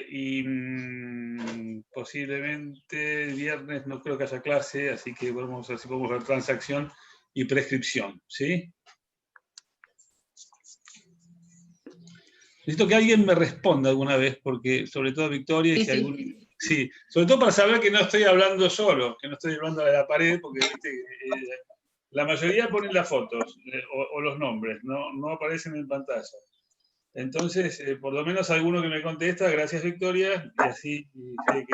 y posiblemente el viernes no creo que haya clase, así que vamos a ver si podemos ver transacción y prescripción, ¿sí? Necesito que alguien me responda alguna vez, porque sobre todo Victoria y si algún... Sí, sobre todo para saber que no estoy hablando solo, que no estoy hablando de la pared, porque ¿viste? La mayoría ponen las fotos o los nombres, no aparecen en pantalla. Entonces, por lo menos alguno que me contesta, gracias Victoria, y así sé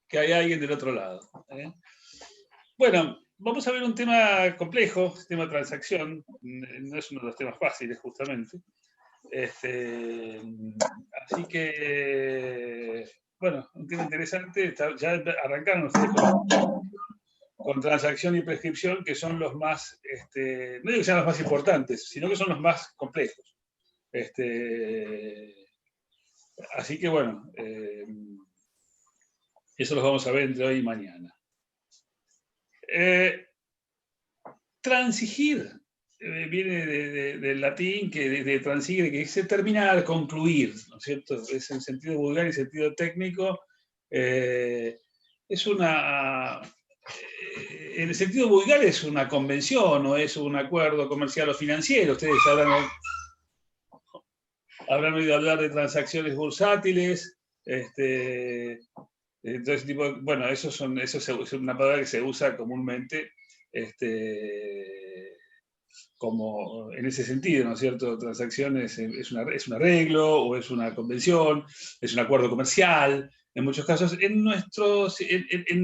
que hay alguien del otro lado. Bueno, vamos a ver un tema complejo, el tema de transacción, no es uno de los temas fáciles justamente. Así que, bueno, un tema interesante, ya arrancaron ustedes con transacción y prescripción, que son los más, no digo que sean los más importantes, sino que son los más complejos. Así que bueno, eso los vamos a ver entre hoy y mañana. Transigir viene del latín, de transigir, que es terminar, concluir, ¿no es cierto? Es en sentido vulgar y sentido técnico. Es una... en el sentido vulgar es una convención o es un acuerdo comercial o financiero. Ustedes habrán oído hablar de transacciones bursátiles. Entonces, bueno, eso es una palabra que se usa comúnmente como en ese sentido, ¿no es cierto? Transacciones es un arreglo o es una convención, es un acuerdo comercial. En muchos casos, en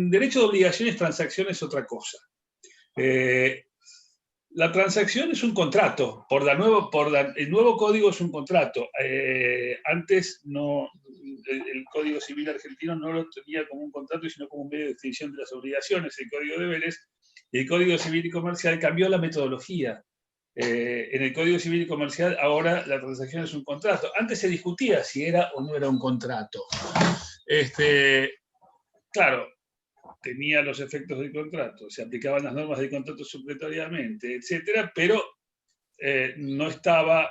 derecho de obligaciones, transacción es otra cosa. La transacción es un contrato, el nuevo código es un contrato. Antes el Código Civil argentino no lo tenía como un contrato, sino como un medio de extinción de las obligaciones, el Código de Vélez, y el Código Civil y Comercial cambió la metodología. En el Código Civil y Comercial ahora la transacción es un contrato. Antes se discutía si era o no era un contrato. Claro, tenía los efectos del contrato, se aplicaban las normas del contrato supletoriamente, etcétera, pero no estaba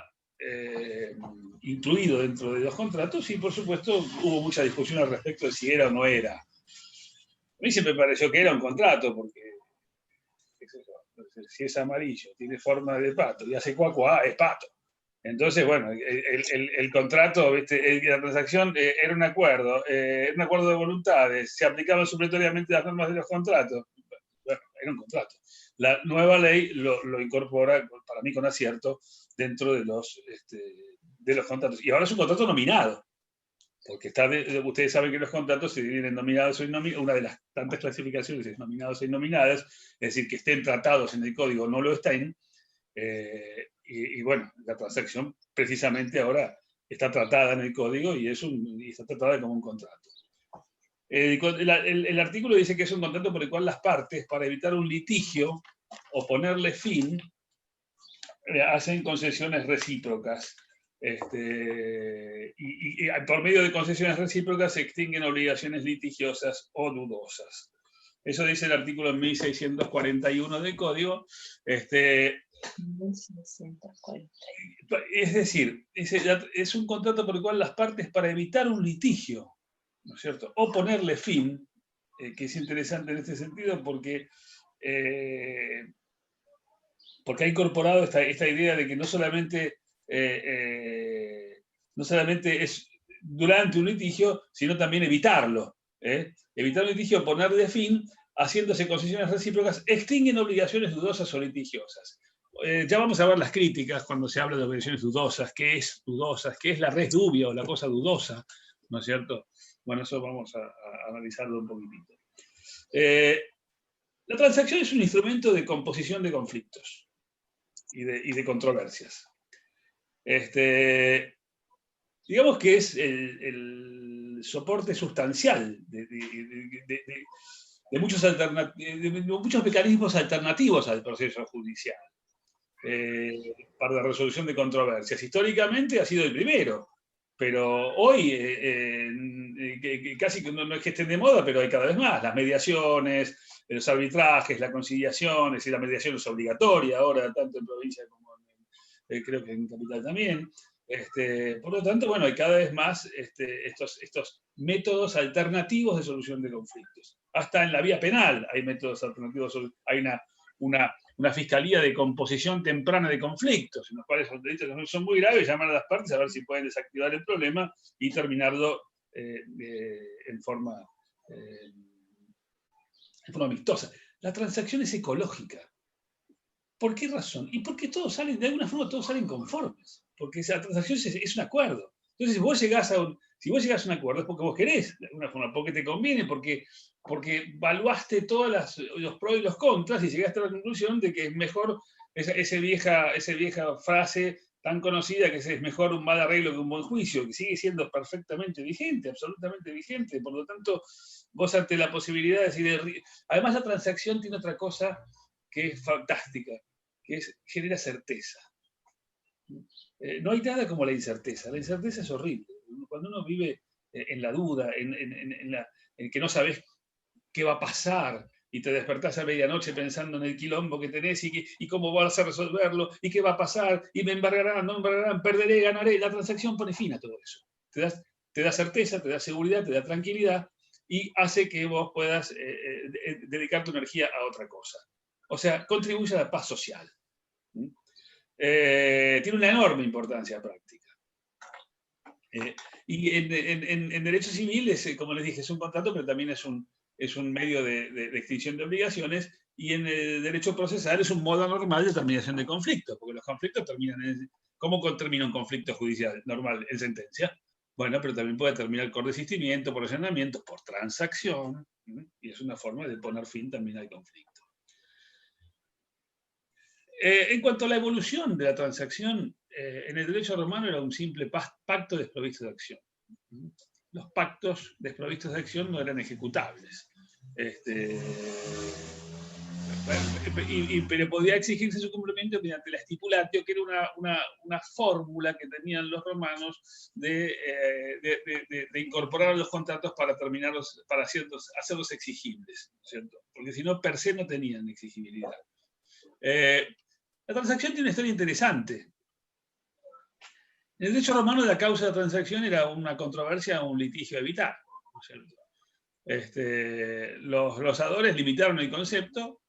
incluido dentro de los contratos y, por supuesto, hubo mucha discusión al respecto de si era o no era. A mí siempre me pareció que era un contrato, porque si es amarillo, tiene forma de pato y hace cuacuá, es pato. Entonces, bueno, el contrato, ¿viste? La transacción era un acuerdo de voluntades, se aplicaban supletoriamente las normas de los contratos. Bueno, era un contrato. La nueva ley lo incorpora, para mí con acierto, dentro de los contratos. Y ahora es un contrato nominado, porque ustedes saben que los contratos se dividen en nominados o innominados. Una de las tantas clasificaciones es nominados e innominadas, es decir, que estén tratados en el código o no lo estén. Y bueno, la transacción precisamente ahora está tratada en el código y está tratada como un contrato. El artículo dice que es un contrato por el cual las partes, para evitar un litigio o ponerle fin, hacen concesiones recíprocas. Y por medio de concesiones recíprocas se extinguen obligaciones litigiosas o dudosas. Eso dice el artículo 1641 del Código. Es decir, es un contrato por el cual las partes, para evitar un litigio, ¿no es cierto?, o ponerle fin, que es interesante en este sentido porque ha incorporado esta idea de que no solamente es durante un litigio, sino también evitarlo. Evitar un litigio, ponerle fin, haciéndose concesiones recíprocas, extinguen obligaciones dudosas o litigiosas. Ya vamos a ver las críticas cuando se habla de obligaciones dudosas, qué es dudosas, qué es la res dubia o la cosa dudosa, ¿no es cierto? Bueno, eso vamos a analizarlo un poquitito. La transacción es un instrumento de composición de conflictos y de controversias. Digamos que es el soporte sustancial de muchos mecanismos alternativos al proceso judicial para la resolución de controversias. Históricamente ha sido el primero, pero hoy casi que no es que estén de moda, pero hay cada vez más. Las mediaciones, los arbitrajes, la conciliación, es decir, la mediación es obligatoria ahora, tanto en provincia como creo que en capital también. Por lo tanto, bueno, hay cada vez más estos métodos alternativos de solución de conflictos. Hasta en la vía penal hay métodos alternativos, hay una fiscalía de composición temprana de conflictos, en los cuales los delitos no son muy graves, llaman a las partes a ver si pueden desactivar el problema y terminarlo en forma amistosa. La transacción es ecológica. ¿Por qué razón? Y porque todos salen, de alguna forma todos salen conformes. Porque esa transacción es un acuerdo. Entonces, si vos llegás a un acuerdo es porque vos querés, de alguna forma, porque te conviene, porque evaluaste todos los pros y los contras y llegaste a la conclusión de que es mejor esa vieja frase tan conocida que es mejor un mal arreglo que un buen juicio, que sigue siendo perfectamente vigente, absolutamente vigente. Por lo tanto, vos ante la posibilidad de decir... Además, la transacción tiene otra cosa que es fantástica, que genera certeza. No hay nada como la incerteza. La incerteza es horrible. Cuando uno vive en la duda, en que no sabes qué va a pasar, y te despertás a medianoche pensando en el quilombo que tenés y cómo vas a resolverlo, y qué va a pasar, y me embargarán, no me embargarán, perderé, ganaré. La transacción pone fin a todo eso. Te da certeza, te da seguridad, te da tranquilidad, y hace que vos puedas dedicar tu energía a otra cosa. O sea, contribuye a la paz social. Tiene una enorme importancia práctica. Y en derecho civil, como les dije, es un contrato, pero también es un medio de extinción de obligaciones, y en el derecho procesal es un modo normal de terminación de conflictos, porque los conflictos terminan ¿cómo termina un conflicto judicial normal? En sentencia. Bueno, pero también puede terminar por desistimiento, por allanamiento, por transacción, y es una forma de poner fin también al conflicto. En cuanto a la evolución de la transacción, en el derecho romano era un simple pacto desprovisto de acción. Los pactos desprovistos de acción no eran ejecutables. Pero podía exigirse su cumplimiento mediante la stipulatio, que era una fórmula que tenían los romanos de incorporar a los contratos para terminarlos, para hacerlos exigibles, ¿cierto? Porque si no, per se no tenían exigibilidad. La transacción tiene una historia interesante. En el derecho romano, la causa de la transacción era una controversia o un litigio a evitar, ¿no es cierto? Los glosadores limitaron el concepto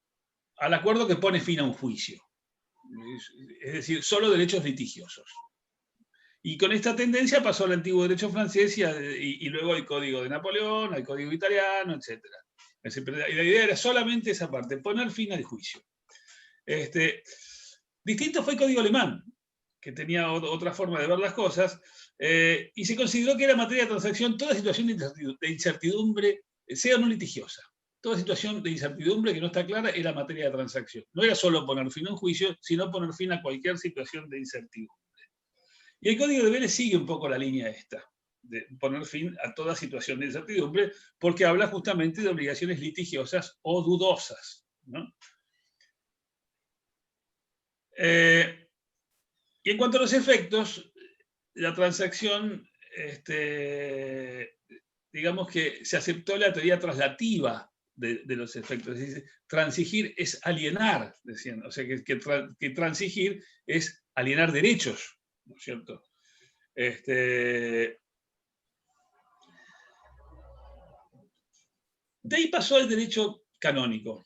al acuerdo que pone fin a un juicio. Es decir, solo derechos litigiosos. Y con esta tendencia pasó al antiguo derecho francés y luego al Código de Napoleón, al Código italiano, etc. Y la idea era solamente esa parte, poner fin al juicio. Distinto fue el Código alemán, que tenía otra forma de ver las cosas, y se consideró que era materia de transacción toda situación de incertidumbre, sea o no litigiosa. Toda situación de incertidumbre que no está clara era materia de transacción. No era solo poner fin a un juicio, sino poner fin a cualquier situación de incertidumbre. Y el Código de Vélez sigue un poco la línea esta, de poner fin a toda situación de incertidumbre, porque habla justamente de obligaciones litigiosas o dudosas, ¿no? Y en cuanto a los efectos, la transacción, digamos que se aceptó la teoría traslativa de los efectos. Es decir, transigir es alienar, decían. O sea, que transigir es alienar derechos, ¿no es cierto? De ahí pasó al derecho canónico.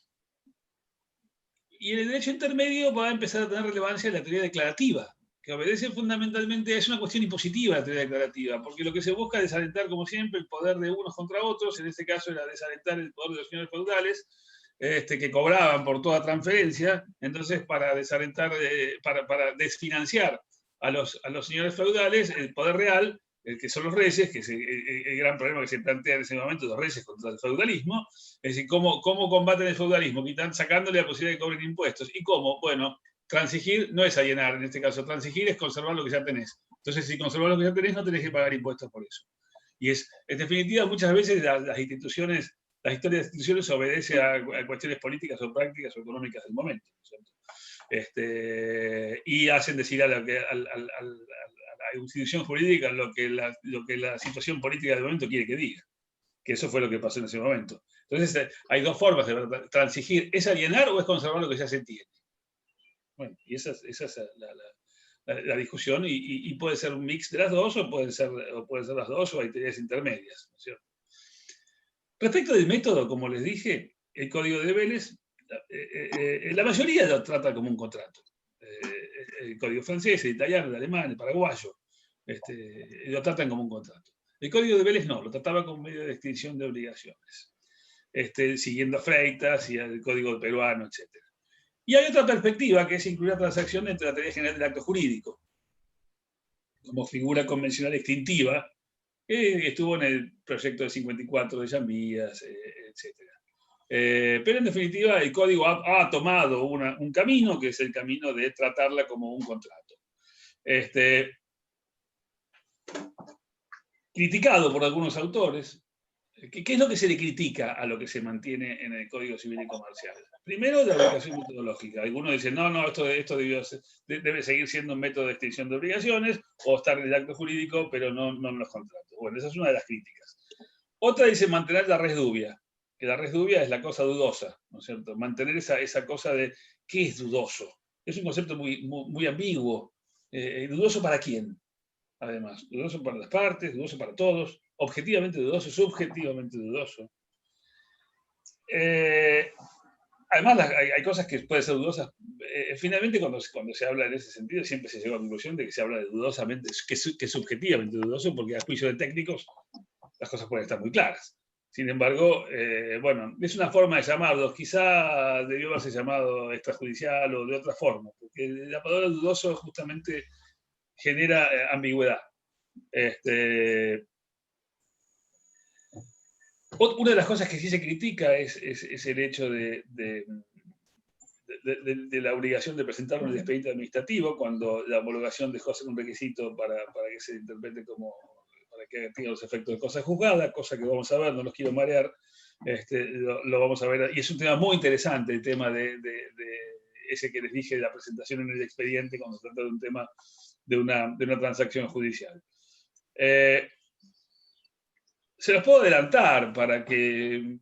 Y en el derecho intermedio va a empezar a tener relevancia la teoría declarativa, que obedece fundamentalmente, es una cuestión impositiva la teoría declarativa, porque lo que se busca es desalentar, como siempre, el poder de unos contra otros. En este caso era desalentar el poder de los señores feudales, que cobraban por toda transferencia. Entonces, para desalentar, para desfinanciar a los señores feudales, el poder real, el que son los reyes, que es el gran problema que se plantea en ese momento, los reyes contra el feudalismo. Es decir, ¿cómo combaten el feudalismo? Sacándole la posibilidad de que cobren impuestos. ¿Y cómo? Bueno, transigir no es alienar, en este caso. Transigir es conservar lo que ya tenés. Entonces, si conservás lo que ya tenés, no tenés que pagar impuestos por eso. Y en definitiva, muchas veces las historias de las instituciones obedece a cuestiones políticas o prácticas o económicas del momento, ¿cierto? Y hacen decir a la institución jurídica lo que la situación política del momento quiere que diga. Que eso fue lo que pasó en ese momento. Entonces, hay dos formas de transigir. ¿Es alienar o es conservar lo que ya se tiene? Bueno, y esa es la discusión y puede ser un mix de las dos o pueden ser las dos o hay teorías intermedias, ¿no es cierto? Respecto del método, como les dije, el código de Vélez, la mayoría lo trata como un contrato. El código francés, el italiano, el alemán, el paraguayo, lo tratan como un contrato. El código de Vélez no, lo trataba como medio de extinción de obligaciones, siguiendo a Freitas y al código peruano, etc. Y hay otra perspectiva, que es incluir la transacción entre la teoría general del acto jurídico, como figura convencional extintiva, que estuvo en el proyecto del 54 de Llamías, etc. Pero en definitiva, el código ha tomado un camino, que es el camino de tratarla como un contrato. Criticado por algunos autores. ¿Qué es lo que se le critica a lo que se mantiene en el Código Civil y Comercial? Primero, la aplicación metodológica. Algunos dicen, no, esto debe seguir siendo un método de extinción de obligaciones o estar en el acto jurídico, pero no en los contratos. Bueno, esa es una de las críticas. Otra dice mantener la res dubia, que la res dubia es la cosa dudosa, ¿no es cierto? Mantener esa cosa de, ¿qué es dudoso? Es un concepto muy ambiguo. ¿Dudoso para quién? Además, dudoso para las partes, dudoso para todos, objetivamente dudoso, subjetivamente dudoso. Además, hay cosas que pueden ser dudosas. Finalmente, cuando se habla en ese sentido, siempre se llega a la conclusión de que se habla de dudosamente, que es subjetivamente dudoso, porque a juicio de técnicos las cosas pueden estar muy claras. Sin embargo, bueno, es una forma de llamarlos. Quizá debió haberse llamado extrajudicial o de otra forma, porque la palabra dudoso justamente genera ambigüedad. Una de las cosas que sí se critica es el hecho de la obligación de presentar un expediente administrativo cuando la homologación dejó de ser un requisito para que se interprete como, para que tenga los efectos de cosa juzgada, cosa que vamos a ver, no los quiero marear, lo vamos a ver, y es un tema muy interesante, el tema de ese que les dije, de la presentación en el expediente cuando se trata de un tema de una transacción judicial. Se los puedo adelantar para que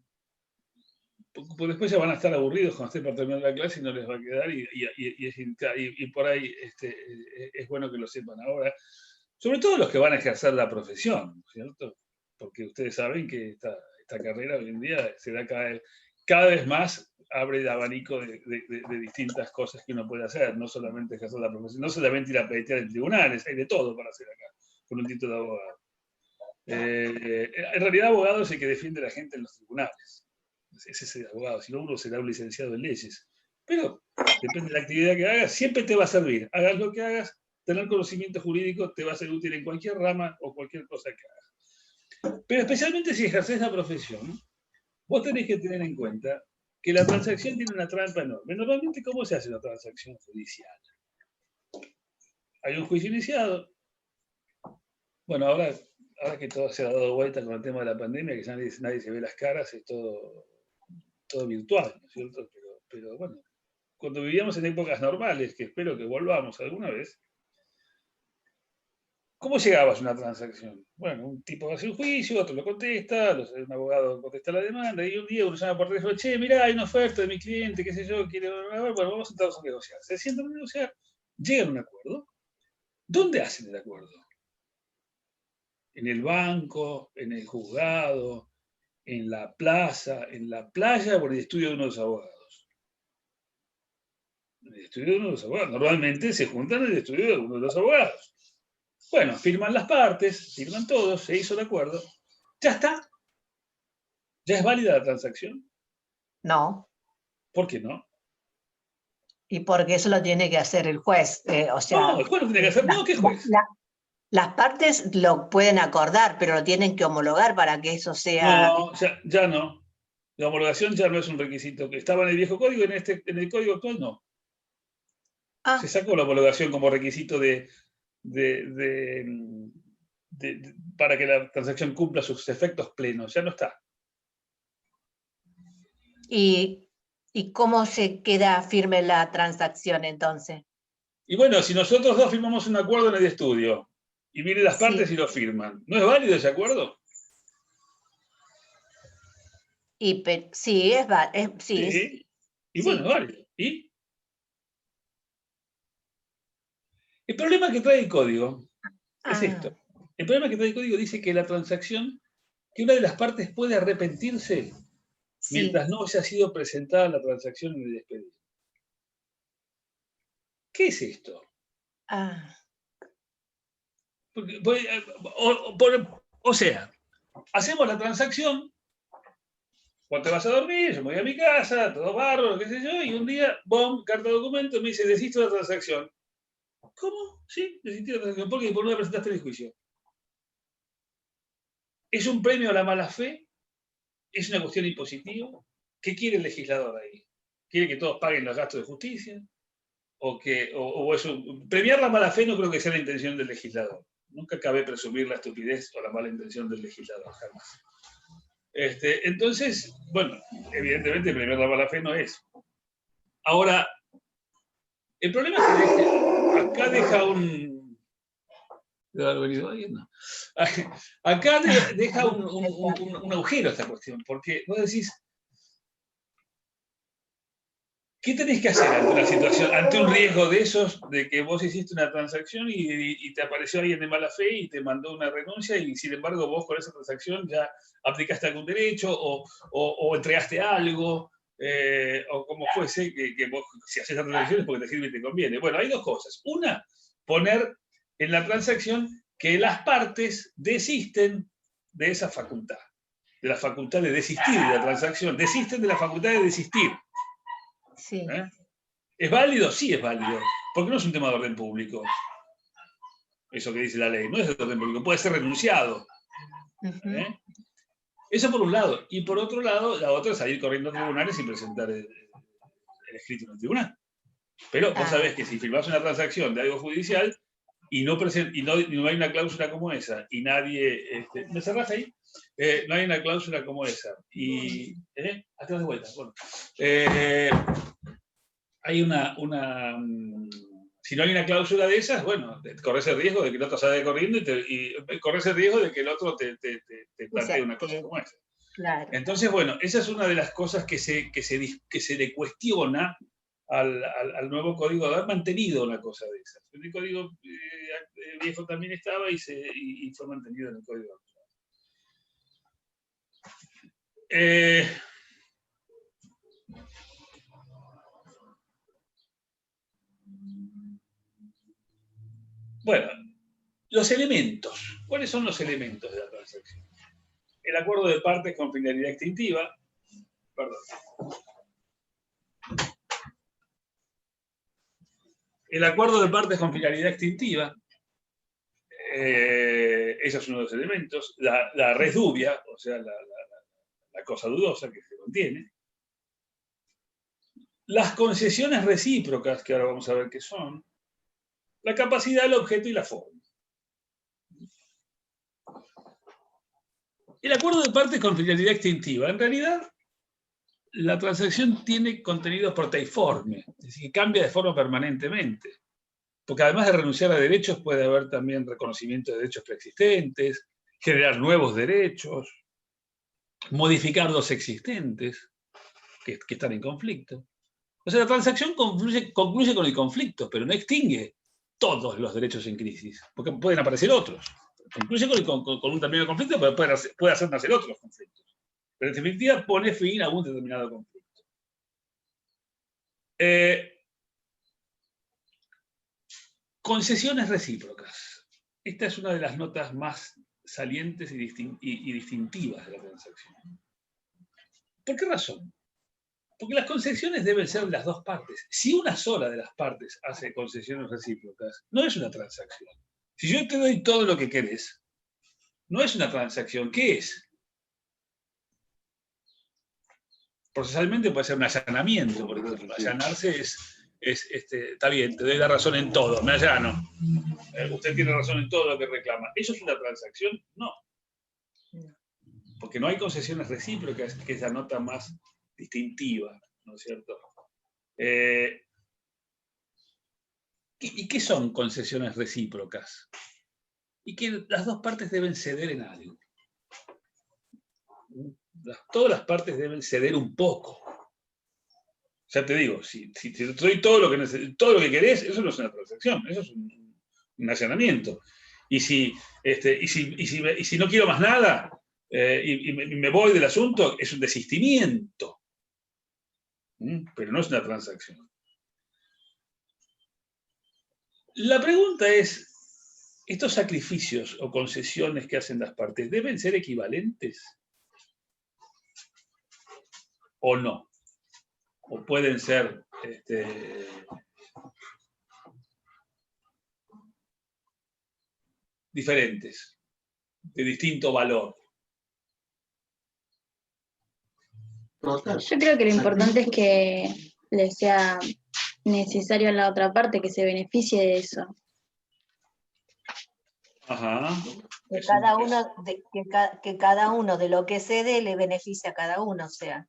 porque después ya van a estar aburridos cuando esté por terminar la clase y no les va a quedar, y por ahí es bueno que lo sepan ahora, sobre todo los que van a ejercer la profesión, ¿cierto? Porque ustedes saben que esta carrera hoy en día se da cada vez más, abre el abanico de distintas cosas que uno puede hacer, no solamente ejercer la profesión, no solamente ir a pleitear en tribunales, hay de todo para hacer acá, con un título de abogado. En realidad, abogado es el que defiende a la gente en los tribunales. Ese es el abogado, si no uno será un licenciado en leyes. Pero depende de la actividad que hagas, siempre te va a servir. Hagas lo que hagas, tener conocimiento jurídico te va a ser útil en cualquier rama o cualquier cosa que hagas. Pero especialmente si ejerces la profesión, vos tenés que tener en cuenta que la transacción tiene una trampa enorme. Normalmente, ¿cómo se hace una transacción judicial? Hay un juicio iniciado. Bueno, ahora que todo se ha dado vuelta con el tema de la pandemia, que ya nadie se ve las caras, es todo virtual, ¿no es cierto? Pero bueno, cuando vivíamos en épocas normales, que espero que volvamos alguna vez, ¿cómo llegabas a una transacción? Bueno, un tipo hace un juicio, otro lo contesta, un abogado contesta la demanda, y un día uno llama por teléfono, che, mirá, hay una oferta de mi cliente, qué sé yo, bueno, vamos a sentarnos a negociar. Se sientan a negociar, llegan a un acuerdo. ¿Dónde hacen el acuerdo? En el banco, en el juzgado, en la plaza, en la playa o en el estudio de uno de los abogados. En el estudio de uno de los abogados. Normalmente se juntan en el estudio de uno de los abogados. Bueno, firman las partes, firman todos, se hizo el acuerdo. Ya está. ¿Ya es válida la transacción? No. ¿Por qué no? Y porque eso lo tiene que hacer el juez. O sea, no, el juez lo tiene que hacer. No, ¿qué juez? Las partes lo pueden acordar, pero lo tienen que homologar para que eso sea... No, ya no. La homologación ya no es un requisito. Que estaba en el viejo código, en el código actual no. Se sacó la homologación como requisito para que la transacción cumpla sus efectos plenos. Ya no está. ¿Y cómo se queda firme la transacción entonces? Y bueno, si nosotros dos firmamos un acuerdo en el estudio y vienen las partes y lo firman, ¿no es válido ese acuerdo? Sí, es válido. Sí. Y bueno, es válido. ¿Y? El problema que trae el código es esto. El problema que trae el código dice que la transacción, que una de las partes puede arrepentirse mientras no haya sido presentada la transacción en el expediente. ¿Qué es esto? O sea, hacemos la transacción, cuando te vas a dormir, yo me voy a mi casa, todo bárbaro, qué sé yo, y un día, ¡bom!, carta de documento, me dice, desisto de la transacción. ¿Cómo? Sí, desistí de la transacción. ¿Por qué? Porque no la presentaste en el juicio. ¿Es un premio a la mala fe? ¿Es una cuestión impositiva? ¿Qué quiere el legislador ahí? ¿Quiere que todos paguen los gastos de justicia? ¿O eso? Premiar la mala fe no creo que sea la intención del legislador. Nunca cabe presumir la estupidez o la mala intención del legislador, jamás. Entonces, bueno, evidentemente premiar la mala fe no es. Ahora, el problema es que acá deja un... Acá deja un agujero esta cuestión, porque vos decís, ¿qué tenés que hacer ante una situación, ante un riesgo de esos, de que vos hiciste una transacción y te apareció alguien de mala fe y te mandó una renuncia y sin embargo vos con esa transacción ya aplicaste algún derecho o entregaste algo, o como fuese, que vos si haces la transacción es porque te sirve y te conviene? Bueno, hay dos cosas. Una, poner en la transacción que las partes desisten de esa facultad, de la facultad de desistir de la transacción, desisten de la facultad de desistir. Sí. ¿Es válido? Sí es válido, porque no es un tema de orden público. Eso que dice la ley, no es de orden público, puede ser renunciado. Eso por un lado. Y por otro lado, la otra es salir corriendo a tribunales y presentar el escrito en el tribunal. Pero vos sabés que si firmás una transacción de algo judicial y no hay una cláusula como esa, y nadie... ¿Me cerrás ahí? No hay una cláusula como esa. Y... Hasta de vuelta. Bueno. Hay si no hay una cláusula de esas, bueno, corres el riesgo de que el otro salga corriendo y corres el riesgo de que el otro te plantee una cosa como esa. Claro. Entonces, bueno, esa es una de las cosas que se le cuestiona al nuevo código, de haber mantenido una cosa de esas. El código viejo también estaba y fue mantenido en el código actual. Bueno, los elementos. ¿Cuáles son los elementos de la transacción? El acuerdo de partes con finalidad extintiva. Perdón. El acuerdo de partes con finalidad extintiva. Ese es uno de los elementos. La res dubia, o sea, la cosa dudosa que se contiene. Las concesiones recíprocas, que ahora vamos a ver qué son. La capacidad del objeto y la forma. El acuerdo de partes con finalidad extintiva. En realidad, la transacción tiene contenido proteiforme, es decir, que cambia de forma permanentemente. Porque además de renunciar a derechos, puede haber también reconocimiento de derechos preexistentes, generar nuevos derechos, modificar los existentes que están en conflicto. O sea, la transacción concluye con el conflicto, pero no extingue todos los derechos en crisis, porque pueden aparecer otros. Concluye con un determinado conflicto, pero puede hacer nacer otros conflictos. Pero en definitiva pone fin a un determinado conflicto. Concesiones recíprocas. Esta es una de las notas más salientes y distintivas de la transacción. ¿Por qué razón? Porque las concesiones deben ser de las dos partes. Si una sola de las partes hace concesiones recíprocas, no es una transacción. Si yo te doy todo lo que querés, no es una transacción. ¿Qué es? Procesalmente puede ser un allanamiento, por ejemplo. Allanarse está bien, te doy la razón en todo, me allano. Usted tiene razón en todo lo que reclama. ¿Eso es una transacción? No. Porque no hay concesiones recíprocas, que es la nota más distintiva, ¿no es cierto? ¿Y qué son concesiones recíprocas? Y que las dos partes deben ceder en algo. Todas las partes deben ceder un poco. Ya te digo, si te doy todo lo que querés, eso no es una transacción, eso es un allanamiento. Y si no quiero más nada y me voy del asunto, es un desistimiento. Pero no es una transacción. La pregunta es, ¿estos sacrificios o concesiones que hacen las partes deben ser equivalentes? ¿O no? ¿O pueden ser diferentes, de distinto valor? Yo creo que lo importante es que le sea necesario a la otra parte que se beneficie de eso. Ajá. Que cada uno de lo que cede le beneficia a cada uno, o sea.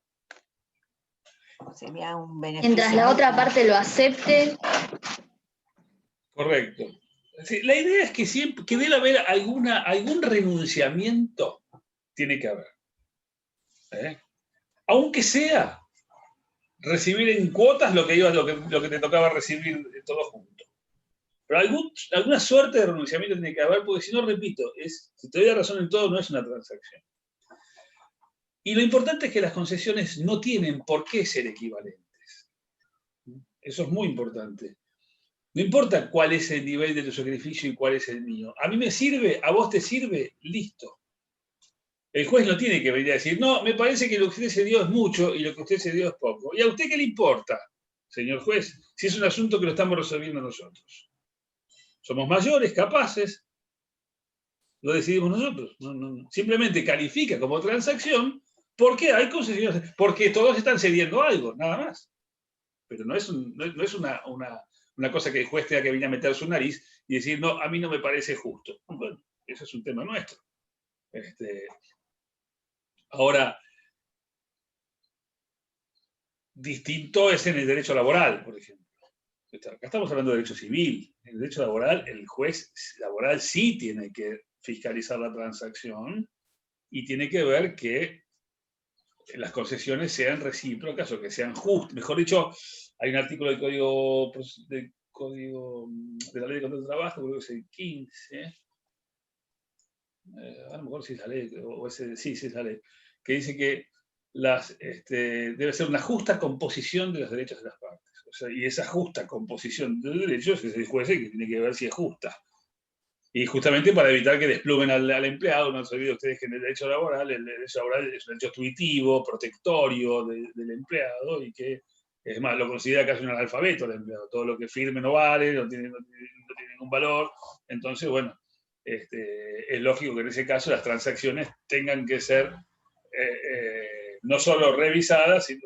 Sería un beneficio. Mientras la otra parte lo acepte. Correcto. Sí, la idea es que siempre que debe haber algún renunciamiento, tiene que haber. Aunque sea recibir en cuotas lo que te tocaba recibir todo junto. Pero alguna suerte de renunciamiento tiene que haber, porque si no, repito, si te doy la razón en todo, no es una transacción. Y lo importante es que las concesiones no tienen por qué ser equivalentes. Eso es muy importante. No importa cuál es el nivel de tu sacrificio y cuál es el mío. A mí me sirve, a vos te sirve, listo. El juez no tiene que venir a decir, no, me parece que lo que usted se dio es mucho y lo que usted se dio es poco. ¿Y a usted qué le importa, señor juez, si es un asunto que lo estamos resolviendo nosotros? Somos mayores, capaces, lo decidimos nosotros. No. Simplemente califica como transacción porque hay concesiones, porque todos están cediendo algo, nada más. Pero no es una cosa que el juez tenga que venir a meter su nariz y decir, no, a mí no me parece justo. Bueno, eso es un tema nuestro. Ahora, distinto es en el derecho laboral, por ejemplo. Acá estamos hablando de derecho civil. En el derecho laboral, el juez laboral sí tiene que fiscalizar la transacción y tiene que ver que las concesiones sean recíprocas o que sean justas. Mejor dicho, hay un artículo del Código de la Ley de Contrato de Trabajo, creo que es el 15, a lo mejor sí es la ley, sí es la ley, que dice que debe ser una justa composición de los derechos de las partes. O sea, y esa justa composición de derechos es el juez el que tiene que ver si es justa. Y justamente para evitar que desplumen al empleado, no se olviden ustedes que en el derecho laboral es un derecho tuitivo, protectorio del empleado, y que, es más, lo considera casi un analfabeto el empleado. Todo lo que firme no vale, no tiene ningún valor. Entonces, bueno, es lógico que en ese caso las transacciones tengan que ser no solo revisadas y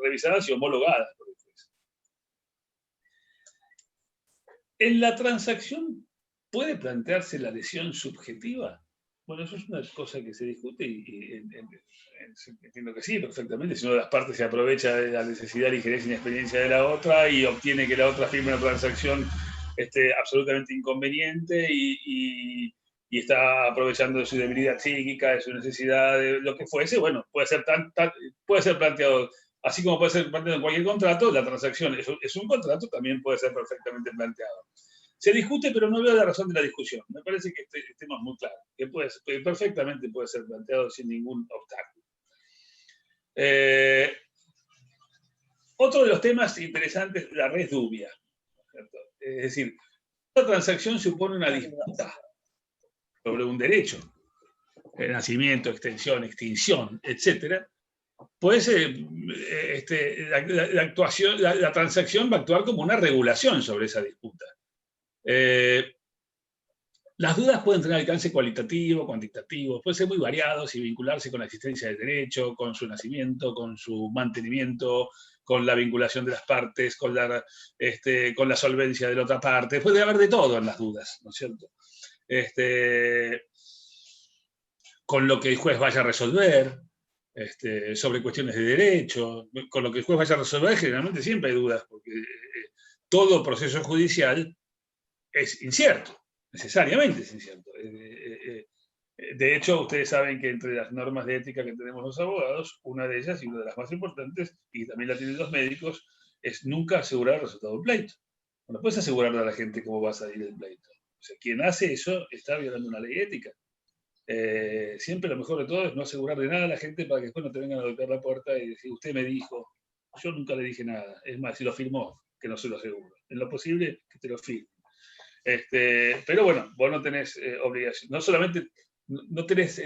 homologadas por el juez. En la transacción, ¿puede plantearse la lesión subjetiva? Bueno, eso es una cosa que se discute y entiendo que sí, perfectamente. Si una de las partes se aprovecha de la necesidad, la injerencia y inexperiencia de la otra y obtiene que la otra firme una transacción absolutamente inconveniente y está aprovechando de su debilidad psíquica, de su necesidad, de lo que fuese, bueno, puede ser planteado, así como puede ser planteado en cualquier contrato, la transacción es un contrato, también puede ser perfectamente planteado. Se discute, pero no veo la razón de la discusión. Me parece que estemos muy claros, que perfectamente puede ser planteado sin ningún obstáculo. Otro de los temas interesantes, la res dubia. ¿Cierto? Es decir, la transacción supone una disputa sobre un derecho, nacimiento, extensión, extinción, etc. Pues la transacción va a actuar como una regulación sobre esa disputa. Las dudas pueden tener alcance cualitativo, cuantitativo, pueden ser muy variados y vincularse con la existencia del derecho, con su nacimiento, con su mantenimiento, con la vinculación de las partes, con la solvencia de la otra parte. Puede haber de todo en las dudas, ¿no es cierto? Con lo que el juez vaya a resolver, sobre cuestiones de derecho, con lo que el juez vaya a resolver, generalmente siempre hay dudas, porque todo proceso judicial es incierto, necesariamente es incierto. De hecho, ustedes saben que entre las normas de ética que tenemos los abogados, una de ellas, y una de las más importantes, y también la tienen los médicos, es nunca asegurar el resultado del pleito. No puedes asegurarle a la gente cómo va a salir el pleito. O sea, quien hace eso está violando una ley ética. Siempre lo mejor de todo es no asegurarle nada a la gente para que después no te vengan a golpear la puerta y decir, usted me dijo, yo nunca le dije nada. Es más, si lo firmó, que no se lo aseguro. En lo posible, que te lo firme. Pero bueno, vos no tenés obligación, no solamente no tenés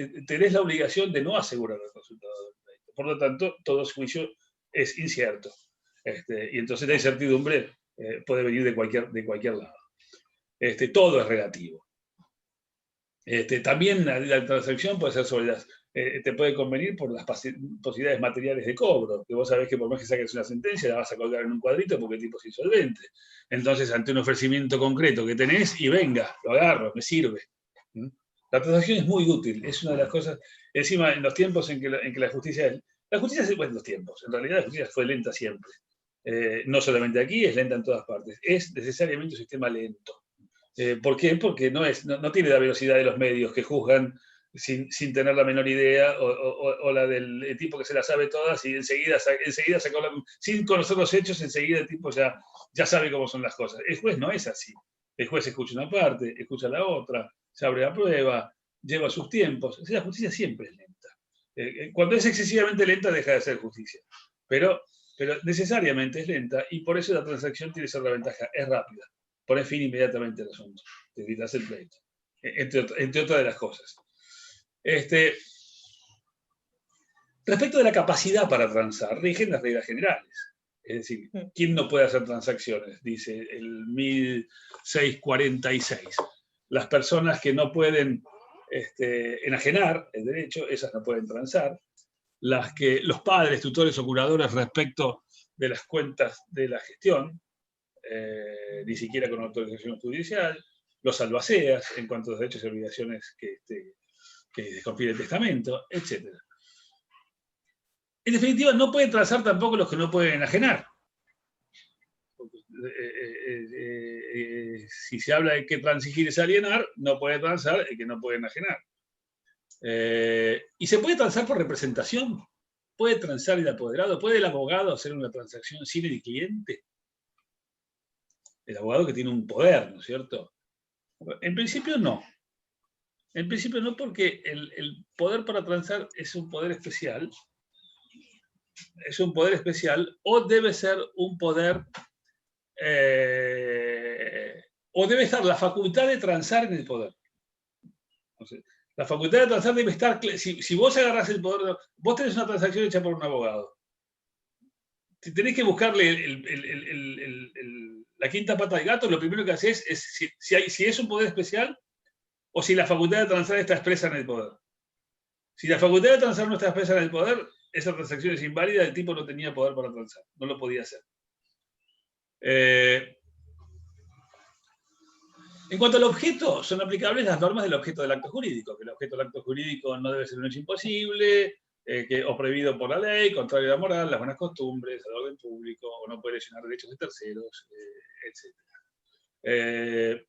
la obligación de no asegurar el resultado del pleito. Por lo tanto, todo juicio es incierto. Y entonces la incertidumbre puede venir de cualquier lado. Todo es relativo. También la transacción puede ser sobre te puede convenir por las posibilidades materiales de cobro, que vos sabés que por más que saques una sentencia la vas a colgar en un cuadrito porque el tipo es insolvente. Entonces, ante un ofrecimiento concreto que tenés, y venga, lo agarro, me sirve. La transacción es muy útil, es una de las cosas, encima en los tiempos en que la justicia bueno, los tiempos, en realidad la justicia fue lenta siempre. No solamente aquí, es lenta en todas partes. Es necesariamente un sistema lento. ¿Por qué? Porque no tiene la velocidad de los medios que juzgan sin tener la menor idea, o la del tipo que se la sabe todas y enseguida sacó sin conocer los hechos, enseguida el tipo ya sabe cómo son las cosas. El juez no es así. El juez escucha una parte, escucha la otra, se abre la prueba, lleva sus tiempos. O sea, la justicia siempre es lenta. Cuando es excesivamente lenta, deja de ser justicia. Pero necesariamente es lenta, y por eso la transacción tiene esa ventaja, es rápida. Pone fin inmediatamente al asunto, te evitas el pleito, entre otras de las cosas. Respecto de la capacidad para transar, rigen las reglas generales. Es decir, ¿quién no puede hacer transacciones? Dice el 1646. Las personas que no pueden enajenar el derecho, esas no pueden transar. Los padres, tutores o curadores respecto de las cuentas de la gestión, ni siquiera con autorización judicial, los albaceas en cuanto a los derechos y obligaciones que desconfiere el testamento, etc. En definitiva, no pueden transar tampoco los que no pueden enajenar. Si se habla de que transigir es alienar, no puede transar el que no puede enajenar. Y se puede transar por representación. Puede transar el apoderado, puede el abogado hacer una transacción sin el cliente. El abogado que tiene un poder, ¿no es cierto? En principio no. En principio no, porque el poder para transar es un poder especial. Es un poder especial, o debe ser un poder, o debe estar la facultad de transar en el poder. Entonces, la facultad de transar debe estar, si vos agarrás el poder, vos tenés una transacción hecha por un abogado. Si tenés que buscarle la quinta pata al gato, lo primero que haces es si es un poder especial o si la facultad de transar está expresa en el poder. Si la facultad de transar no está expresa en el poder, esa transacción es inválida, el tipo no tenía poder para transar, no lo podía hacer. En cuanto al objeto, son aplicables las normas del objeto del acto jurídico, que el objeto del acto jurídico no debe ser un hecho imposible, o prohibido por la ley, contrario a la moral, las buenas costumbres, al orden público, o no puede lesionar derechos de terceros, etc.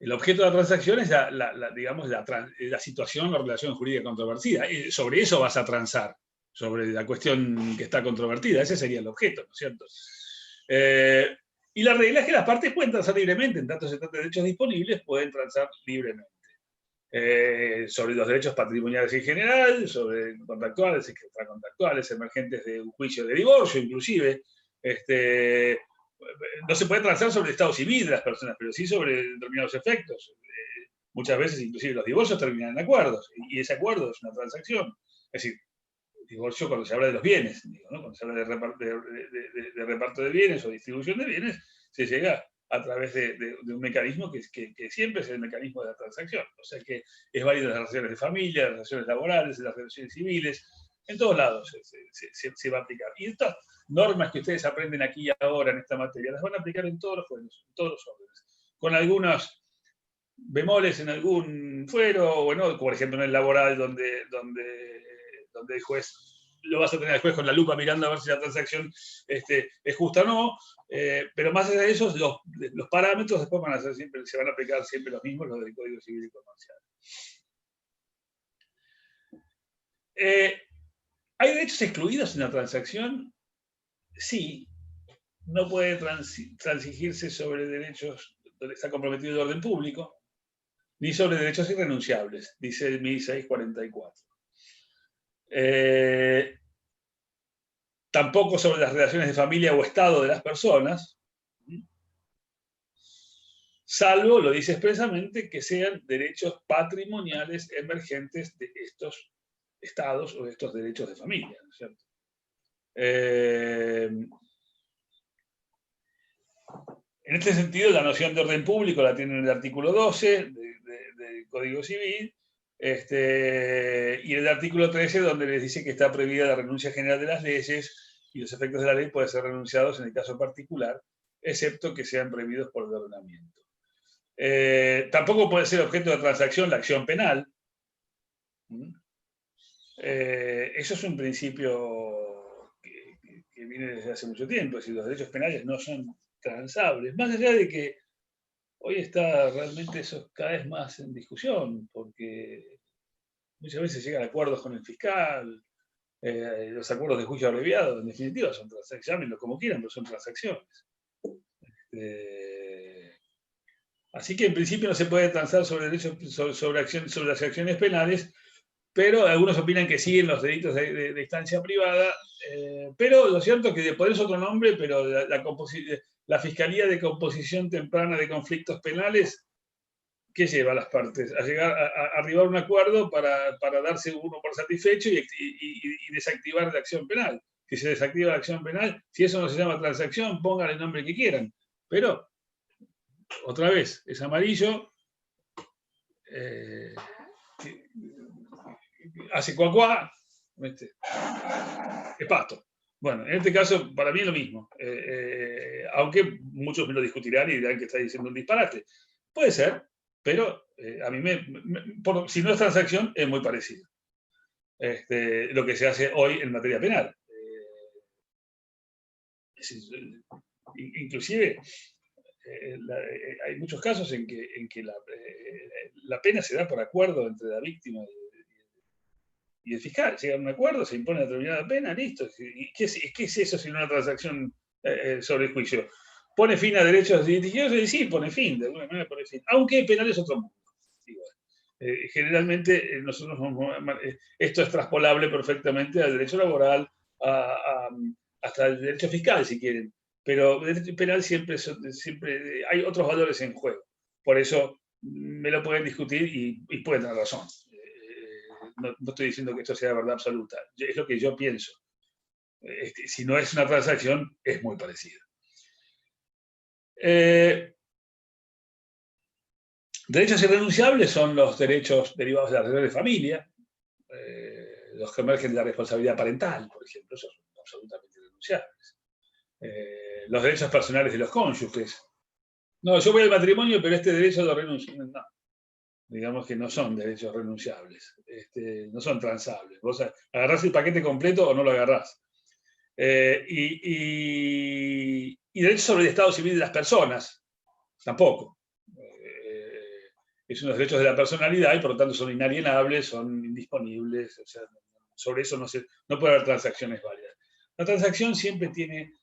El objeto de la transacción es la situación o relación jurídica controvertida. Sobre eso vas a transar, sobre la cuestión que está controvertida. Ese sería el objeto, ¿no es cierto? Y la regla es que las partes pueden transar libremente, en tanto se trata de derechos disponibles, pueden transar libremente. Sobre los derechos patrimoniales en general, sobre contractuales, extracontractuales, emergentes de un juicio de divorcio, inclusive. No se puede transar sobre el estado civil de las personas, pero sí sobre determinados efectos. Muchas veces, inclusive, los divorcios terminan en acuerdos, y ese acuerdo es una transacción. Es decir, divorcio cuando se habla de los bienes, digo, ¿no? Cuando se habla de reparto de bienes o distribución de bienes, se llega a través de un mecanismo que siempre es el mecanismo de la transacción. O sea que es válido en las relaciones de familia, en las relaciones laborales, en las relaciones civiles, en todos lados se va a aplicar. Y estas normas que ustedes aprenden aquí y ahora en esta materia, las van a aplicar en todos los fueros, en todos los órdenes, con algunos bemoles en algún fuero, o no, por ejemplo en el laboral, donde el juez, lo vas a tener al juez con la lupa mirando a ver si la transacción es justa o no, pero más allá de eso, los parámetros después se van a aplicar siempre los mismos, los del Código Civil y Comercial. ¿Hay derechos excluidos en la transacción? Sí. No puede transigirse sobre derechos donde está comprometido el orden público, ni sobre derechos irrenunciables, dice el 1644. Tampoco sobre las relaciones de familia o estado de las personas, salvo, lo dice expresamente, que sean derechos patrimoniales emergentes de estos estados o de estos derechos de familia, ¿no es cierto? En este sentido, la noción de orden público la tiene en el artículo 12 del Código Civil, y el artículo 13, donde les dice que está prohibida la renuncia general de las leyes y los efectos de la ley pueden ser renunciados en el caso particular, excepto que sean prohibidos por el ordenamiento. Tampoco puede ser objeto de transacción la acción penal. Eso es un principio que viene desde hace mucho tiempo, es decir, los derechos penales no son transables, más allá de que hoy está realmente eso cada vez más en discusión, porque muchas veces llegan acuerdos con el fiscal, los acuerdos de juicio abreviado, en definitiva, son transacciones, llámenlo como quieran, pero son transacciones. Así que en principio no se puede transar sobre derechos, sobre las acciones penales, pero algunos opinan que siguen los delitos de instancia privada, pero lo cierto es que de ponerse otro nombre, pero la Fiscalía de Composición Temprana de Conflictos Penales, ¿qué lleva a las partes? A llegar a arribar a un acuerdo para darse uno por satisfecho y desactivar la acción penal. Si se desactiva la acción penal, si eso no se llama transacción, pongan el nombre que quieran. Pero, otra vez, es amarillo, hace cuacuá, es pato. Bueno, en este caso, para mí es lo mismo. Aunque muchos me lo discutirán y dirán que está diciendo un disparate. Puede ser, pero a mí si no es transacción, es muy parecido. Lo que se hace hoy en materia penal. Inclusive, hay muchos casos en que la pena se da por acuerdo entre la víctima y el fiscal. Llega a un acuerdo, se impone determinada pena, listo. ¿Y qué es eso sino una transacción sobre el juicio? ¿Pone fin a derechos litigiosos? Sí, pone fin, de alguna manera pone fin. Aunque penal es otro mundo. Generalmente esto es traspolable perfectamente al derecho laboral, hasta el derecho fiscal, si quieren. Pero el derecho penal siempre hay otros valores en juego. Por eso me lo pueden discutir y pueden tener razón. No estoy diciendo que esto sea verdad absoluta, es lo que yo pienso. Si no es una transacción, es muy parecido. Derechos irrenunciables son los derechos derivados de la relación de familia, los que emergen de la responsabilidad parental, por ejemplo, esos son absolutamente irrenunciables. Los derechos personales de los cónyuges. No, yo voy al matrimonio, pero este derecho lo renuncio. No. Digamos que no son derechos renunciables, no son transables. Vos agarrás el paquete completo o no lo agarrás. Y derechos sobre el estado civil de las personas, tampoco. Es unos derechos de la personalidad y por lo tanto son inalienables, son indisponibles. O sea, sobre eso no puede haber transacciones válidas. La transacción siempre tiene,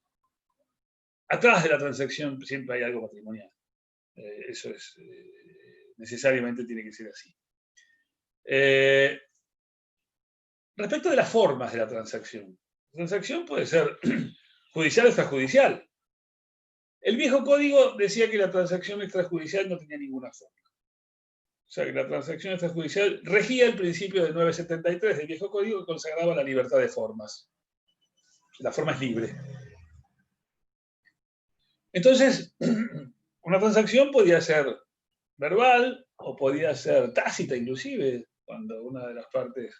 atrás de la transacción siempre hay algo patrimonial. Eso es... necesariamente tiene que ser así. Respecto de las formas de la transacción puede ser judicial o extrajudicial. El viejo código decía que la transacción extrajudicial no tenía ninguna forma. O sea que la transacción extrajudicial regía el principio del 973 del viejo código que consagraba la libertad de formas. La forma es libre. Entonces, una transacción podía ser verbal o podía ser tácita inclusive, cuando una de las partes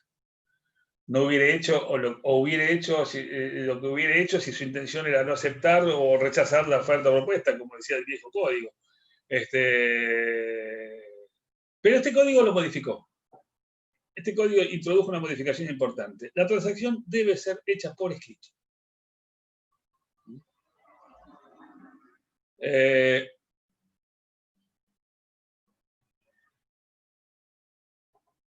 no hubiera hecho o hubiera hecho lo que hubiera hecho si su intención era no aceptar o rechazar la oferta propuesta, como decía el viejo código. Pero este código lo modificó. Este código introdujo una modificación importante. La transacción debe ser hecha por escrito.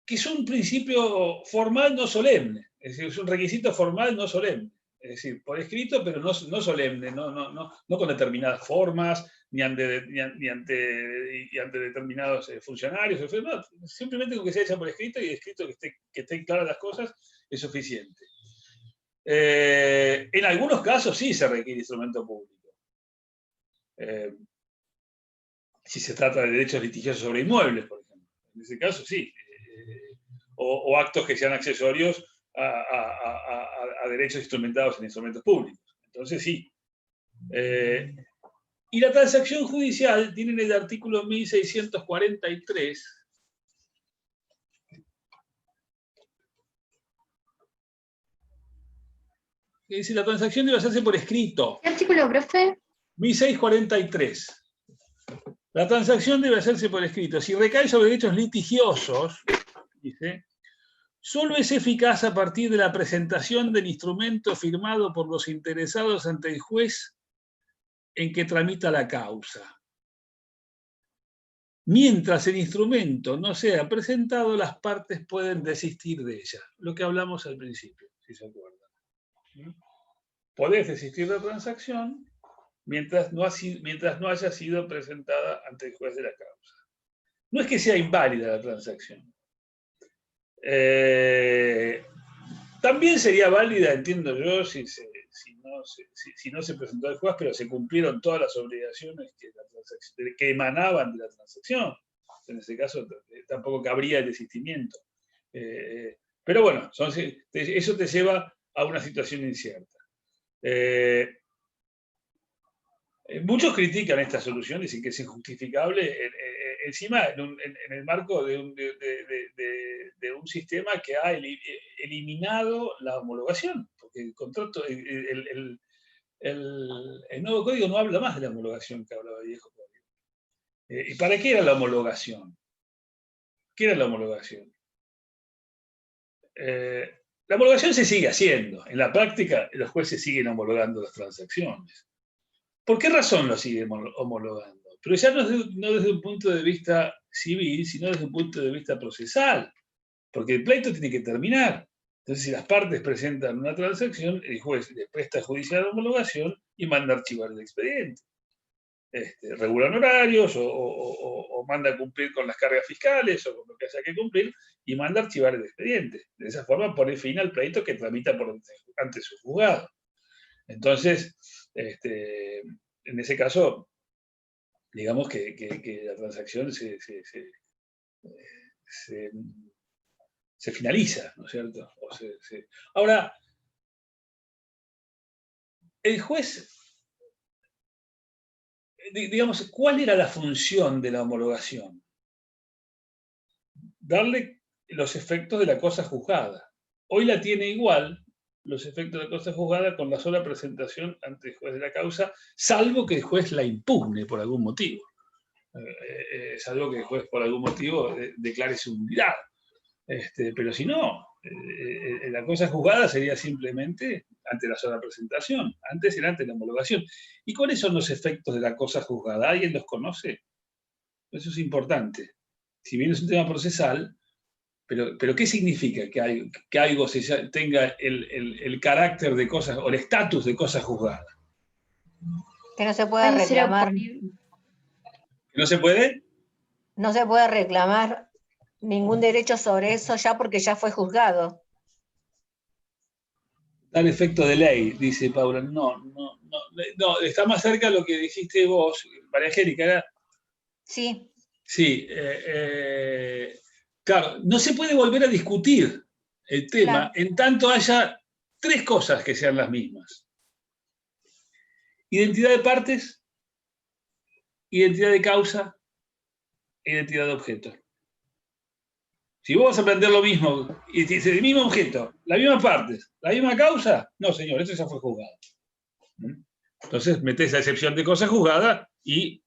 Que es un principio formal no solemne, es decir, es un requisito formal no solemne. Es decir, por escrito, pero no solemne, no con determinadas formas, ni ante determinados funcionarios, no, simplemente con que sea hecha por escrito y escrito que estén claras las cosas es suficiente. En algunos casos sí se requiere instrumento público. Si se trata de derechos litigiosos sobre inmuebles, por ejemplo. En ese caso sí. O actos que sean accesorios a derechos instrumentados en instrumentos públicos. Entonces sí. Y la transacción judicial tiene en el artículo 1643 que dice: la transacción debe hacerse por escrito. ¿Qué artículo, profe? 1643. La transacción debe hacerse por escrito. Si recae sobre derechos litigiosos, dice, solo es eficaz a partir de la presentación del instrumento firmado por los interesados ante el juez en que tramita la causa. Mientras el instrumento no sea presentado, las partes pueden desistir de ella. Lo que hablamos al principio, si se acuerdan. Podés desistir de la transacción mientras no haya sido presentada ante el juez de la causa. No es que sea inválida la transacción. También sería válida, entiendo yo, si no se presentó al juez, pero se cumplieron todas las obligaciones que emanaban de la transacción. En ese caso tampoco cabría el desistimiento. Pero bueno, eso te lleva a una situación incierta. Muchos critican esta solución, dicen que es injustificable, encima en el marco de un sistema que ha eliminado la homologación, porque el contrato, el nuevo código no habla más de la homologación que hablaba el viejo código. ¿Y para qué era la homologación? ¿Qué era la homologación? La homologación se sigue haciendo. En la práctica, los jueces siguen homologando las transacciones. ¿Por qué razón lo siguen homologando? Pero ya no desde un punto de vista civil, sino desde un punto de vista procesal. Porque el pleito tiene que terminar. Entonces, si las partes presentan una transacción, el juez le presta judicial homologación y manda a archivar el expediente. Regulan horarios o manda a cumplir con las cargas fiscales o con lo que haya que cumplir y manda a archivar el expediente. De esa forma pone fin al pleito que tramita ante su juzgado. Entonces, en ese caso, digamos que la transacción se finaliza, ¿no es cierto? Ahora, el juez, digamos, ¿cuál era la función de la homologación? Darle los efectos de la cosa juzgada. Hoy la tiene igual los efectos de la cosa juzgada con la sola presentación ante el juez de la causa, salvo que el juez la impugne por algún motivo. Salvo que el juez por algún motivo declare su nulidad. Pero si no, la cosa juzgada sería simplemente ante la sola presentación. Antes era ante la homologación. ¿Y cuáles son los efectos de la cosa juzgada? ¿Alguien los conoce? Eso es importante. Si bien es un tema procesal, pero ¿qué significa que algo tenga el carácter de cosas, o el estatus de cosa juzgada? Que no se pueda reclamar. ¿No se puede? No se puede reclamar ningún derecho sobre eso ya porque ya fue juzgado. Tal efecto de ley, dice Paula. No, está más cerca de lo que dijiste vos, María Angélica. Sí. Sí, claro, no se puede volver a discutir el tema en tanto haya tres cosas que sean las mismas. Identidad de partes, identidad de causa, identidad de objeto. Si vos vas a plantear lo mismo, y dice el mismo objeto, las mismas partes, la misma causa, no señor, eso ya fue juzgado. Entonces metés la excepción de cosa juzgada y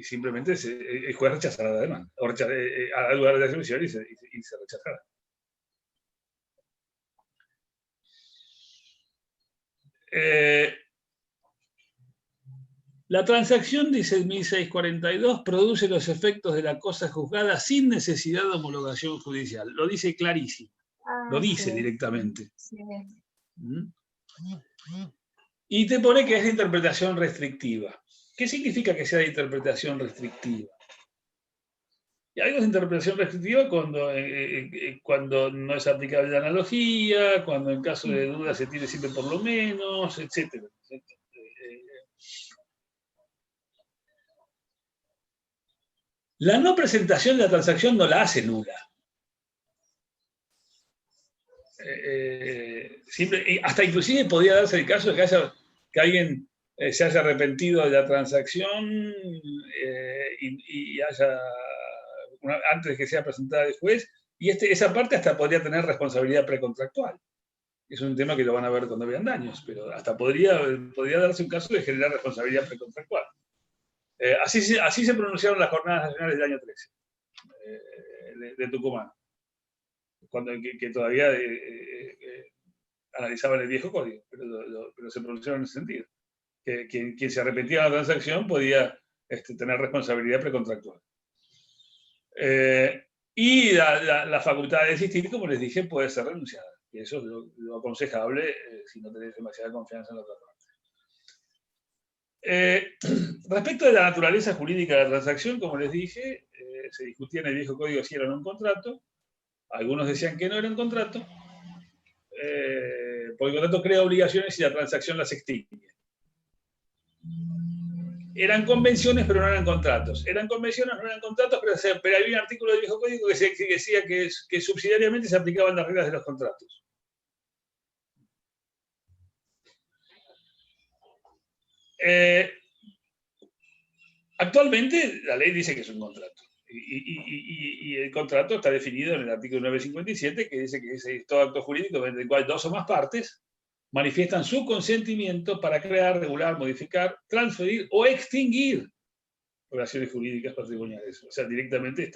simplemente el juez rechazará la demanda, o hará lugar de la excepción y se rechazará. La transacción, dice el 1642, produce los efectos de la cosa juzgada sin necesidad de homologación judicial. Lo dice clarísimo. Lo dice sí. directamente. Sí. ¿Mm? Y te pone que es de interpretación restrictiva. ¿Qué significa que sea de interpretación restrictiva? Y hay una interpretación restrictiva cuando no es aplicable la analogía, cuando en caso de duda se tiene siempre por lo menos, etc. La no presentación de la transacción no la hace nula. Hasta inclusive podría darse el caso de que alguien se haya arrepentido de la transacción y haya, antes de que sea presentada al juez, y esa parte hasta podría tener responsabilidad precontractual. Es un tema que lo van a ver cuando vean daños, pero hasta podría darse un caso de generar responsabilidad precontractual. Así se pronunciaron las jornadas nacionales del año 13 de Tucumán, que todavía analizaban el viejo código, pero se pronunciaron en ese sentido. Que quien se arrepentía de la transacción podía tener responsabilidad precontractual. Y la facultad de desistir, como les dije, puede ser renunciada. Y eso es lo aconsejable si no tenés demasiada confianza en la otra parte. Respecto de la naturaleza jurídica de la transacción, como les dije, se discutía en el viejo código si era o no un contrato. Algunos decían que no era un contrato, porque el contrato crea obligaciones y la transacción las extingue. Eran convenciones, pero no eran contratos. Eran convenciones, no eran contratos, pero había un artículo del viejo código que decía que subsidiariamente se aplicaban las reglas de los contratos. Actualmente la ley dice que es un contrato. Y el contrato está definido en el artículo 957, que dice que es todo acto jurídico en el cual dos o más partes manifiestan su consentimiento para crear, regular, modificar, transferir o extinguir relaciones jurídicas patrimoniales. O sea, directamente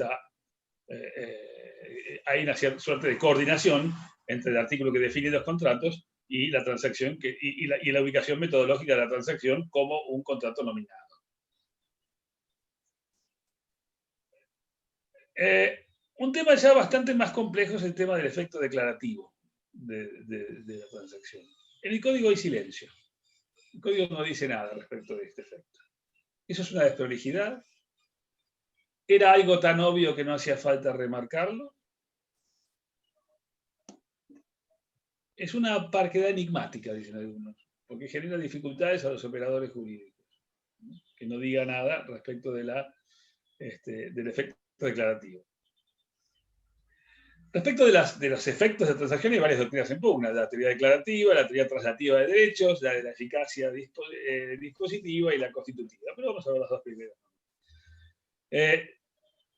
hay una cierta suerte de coordinación entre el artículo que define los contratos y la transacción y la ubicación metodológica de la transacción como un contrato nominado. Un tema ya bastante más complejo es el tema del efecto declarativo de la transacción. En el código hay silencio. El código no dice nada respecto de este efecto. Eso es una desprolijidad. ¿Era algo tan obvio que no hacía falta remarcarlo? Es una parquedad enigmática, dicen algunos, porque genera dificultades a los operadores jurídicos, ¿no? Que no diga nada respecto del efecto declarativo. Respecto de los efectos de transacción, hay varias doctrinas en pugna: la teoría declarativa, la teoría translativa de derechos, la de la eficacia dispositiva y la constitutiva. Pero vamos a ver las dos primeras.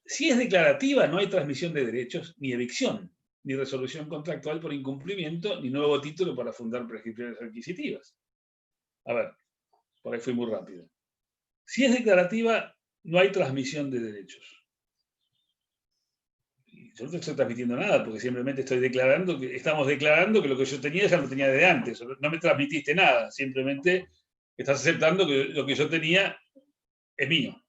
Si es declarativa, no hay transmisión de derechos ni evicción, ni resolución contractual por incumplimiento, ni nuevo título para fundar prescripciones requisitivas. A ver, por ahí fui muy rápido. Si es declarativa, no hay transmisión de derechos. Yo no te estoy transmitiendo nada, porque simplemente estamos declarando que lo que yo tenía ya lo tenía desde antes. No me transmitiste nada, simplemente estás aceptando que lo que yo tenía es mío.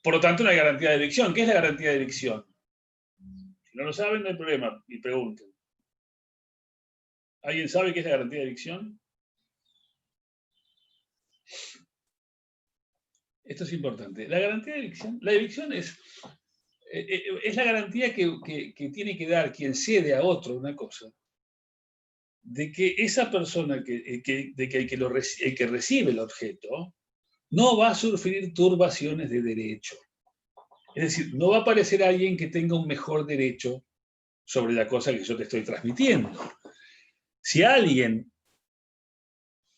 Por lo tanto, no hay garantía de evicción. ¿Qué es la garantía de evicción? Si no lo saben, no hay problema, y pregunten. ¿Alguien sabe qué es la garantía de evicción? Esto es importante. La garantía de evicción, la evicción es la garantía que tiene que dar quien cede a otro una cosa, de que esa persona, el que recibe el objeto, no va a sufrir turbaciones de derecho. Es decir, no va a aparecer alguien que tenga un mejor derecho sobre la cosa que yo te estoy transmitiendo. Si alguien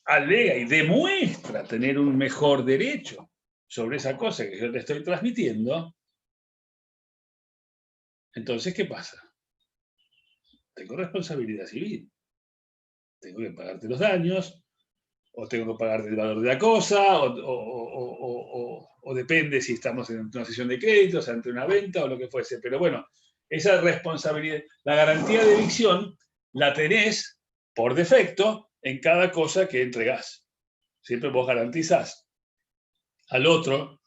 alega y demuestra tener un mejor derecho sobre esa cosa que yo te estoy transmitiendo, entonces, ¿qué pasa? Tengo responsabilidad civil. Tengo que pagarte los daños, o tengo que pagarte el valor de la cosa, o depende si estamos en una sesión de créditos, ante una venta o lo que fuese. Pero bueno, esa responsabilidad, la garantía de evicción, la tenés por defecto en cada cosa que entregás. Siempre vos garantizás al otro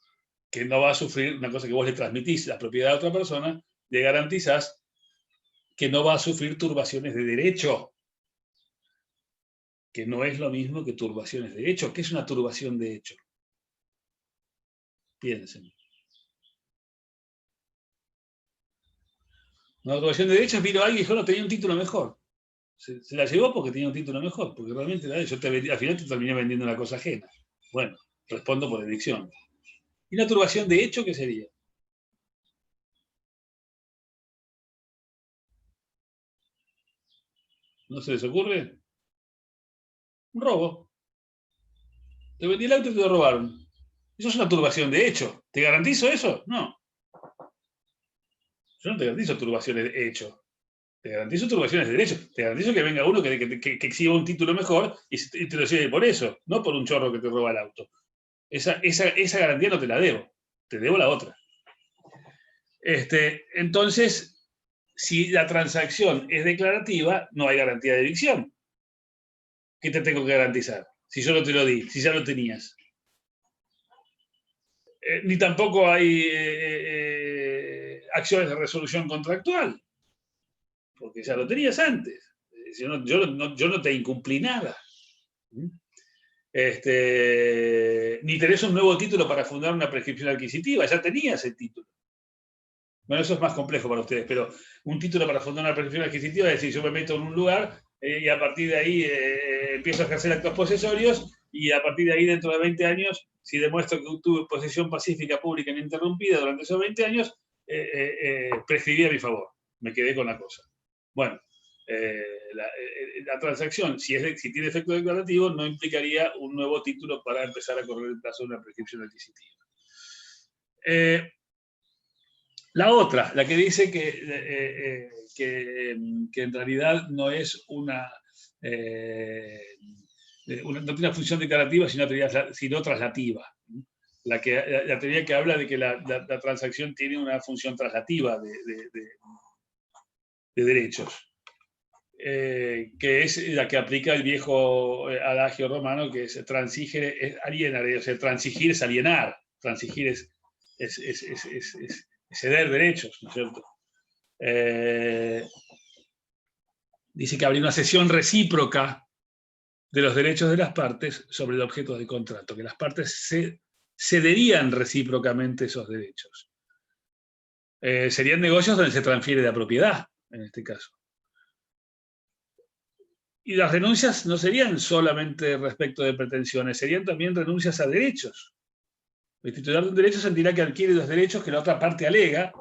que no va a sufrir una cosa que vos le transmitís, la propiedad de otra persona, le garantizás que no va a sufrir turbaciones de derecho, que no es lo mismo que turbaciones de hecho. ¿Qué es una turbación de hecho? Piensen. Una turbación de derecho, vino alguien y dijo, no, tenía un título mejor. Se la llevó porque tenía un título mejor, porque realmente yo al final te terminé vendiendo una cosa ajena. Bueno, respondo por elección. ¿Y una turbación de hecho qué sería? ¿No se les ocurre? Un robo. Te vendí el auto y te lo robaron. Eso es una turbación de hecho. ¿Te garantizo eso? No. Yo no te garantizo turbaciones de hecho. Te garantizo turbaciones de derecho. Te garantizo que venga uno que exhiba un título mejor y te lo lleve por eso, no por un chorro que te roba el auto. Esa garantía no te la debo. Te debo la otra. Entonces, si la transacción es declarativa, no hay garantía de evicción. ¿Qué te tengo que garantizar? Si yo no te lo di, si ya lo tenías. Ni tampoco hay acciones de resolución contractual, porque ya lo tenías antes. Yo no te incumplí nada. Ni tenés un nuevo título para fundar una prescripción adquisitiva, ya tenías el título. Bueno, eso es más complejo para ustedes, pero un título para fundar una prescripción adquisitiva es decir, yo me meto en un lugar y a partir de ahí empiezo a ejercer actos posesorios y a partir de ahí, dentro de 20 años, si demuestro que tuve posesión pacífica pública ininterrumpida durante esos 20 años, prescribí a mi favor. Me quedé con la cosa. Bueno, la transacción, si tiene efecto declarativo, no implicaría un nuevo título para empezar a correr el plazo de una prescripción adquisitiva. La otra, la que dice que en realidad no es no tiene una función declarativa, sino traslativa. La teoría que habla de que la transacción tiene una función traslativa de derechos, que es la que aplica el viejo adagio romano, que es transigere es alienar, o sea, transigir es alienar, transigir es ceder derechos, ¿no es cierto? Dice que habría una cesión recíproca de los derechos de las partes sobre el objeto del contrato, que las partes cederían recíprocamente esos derechos. Serían negocios donde se transfiere la propiedad, en este caso. Y las renuncias no serían solamente respecto de pretensiones, serían también renuncias a derechos. El titular de un derecho sentirá que adquiere los derechos que la otra parte alega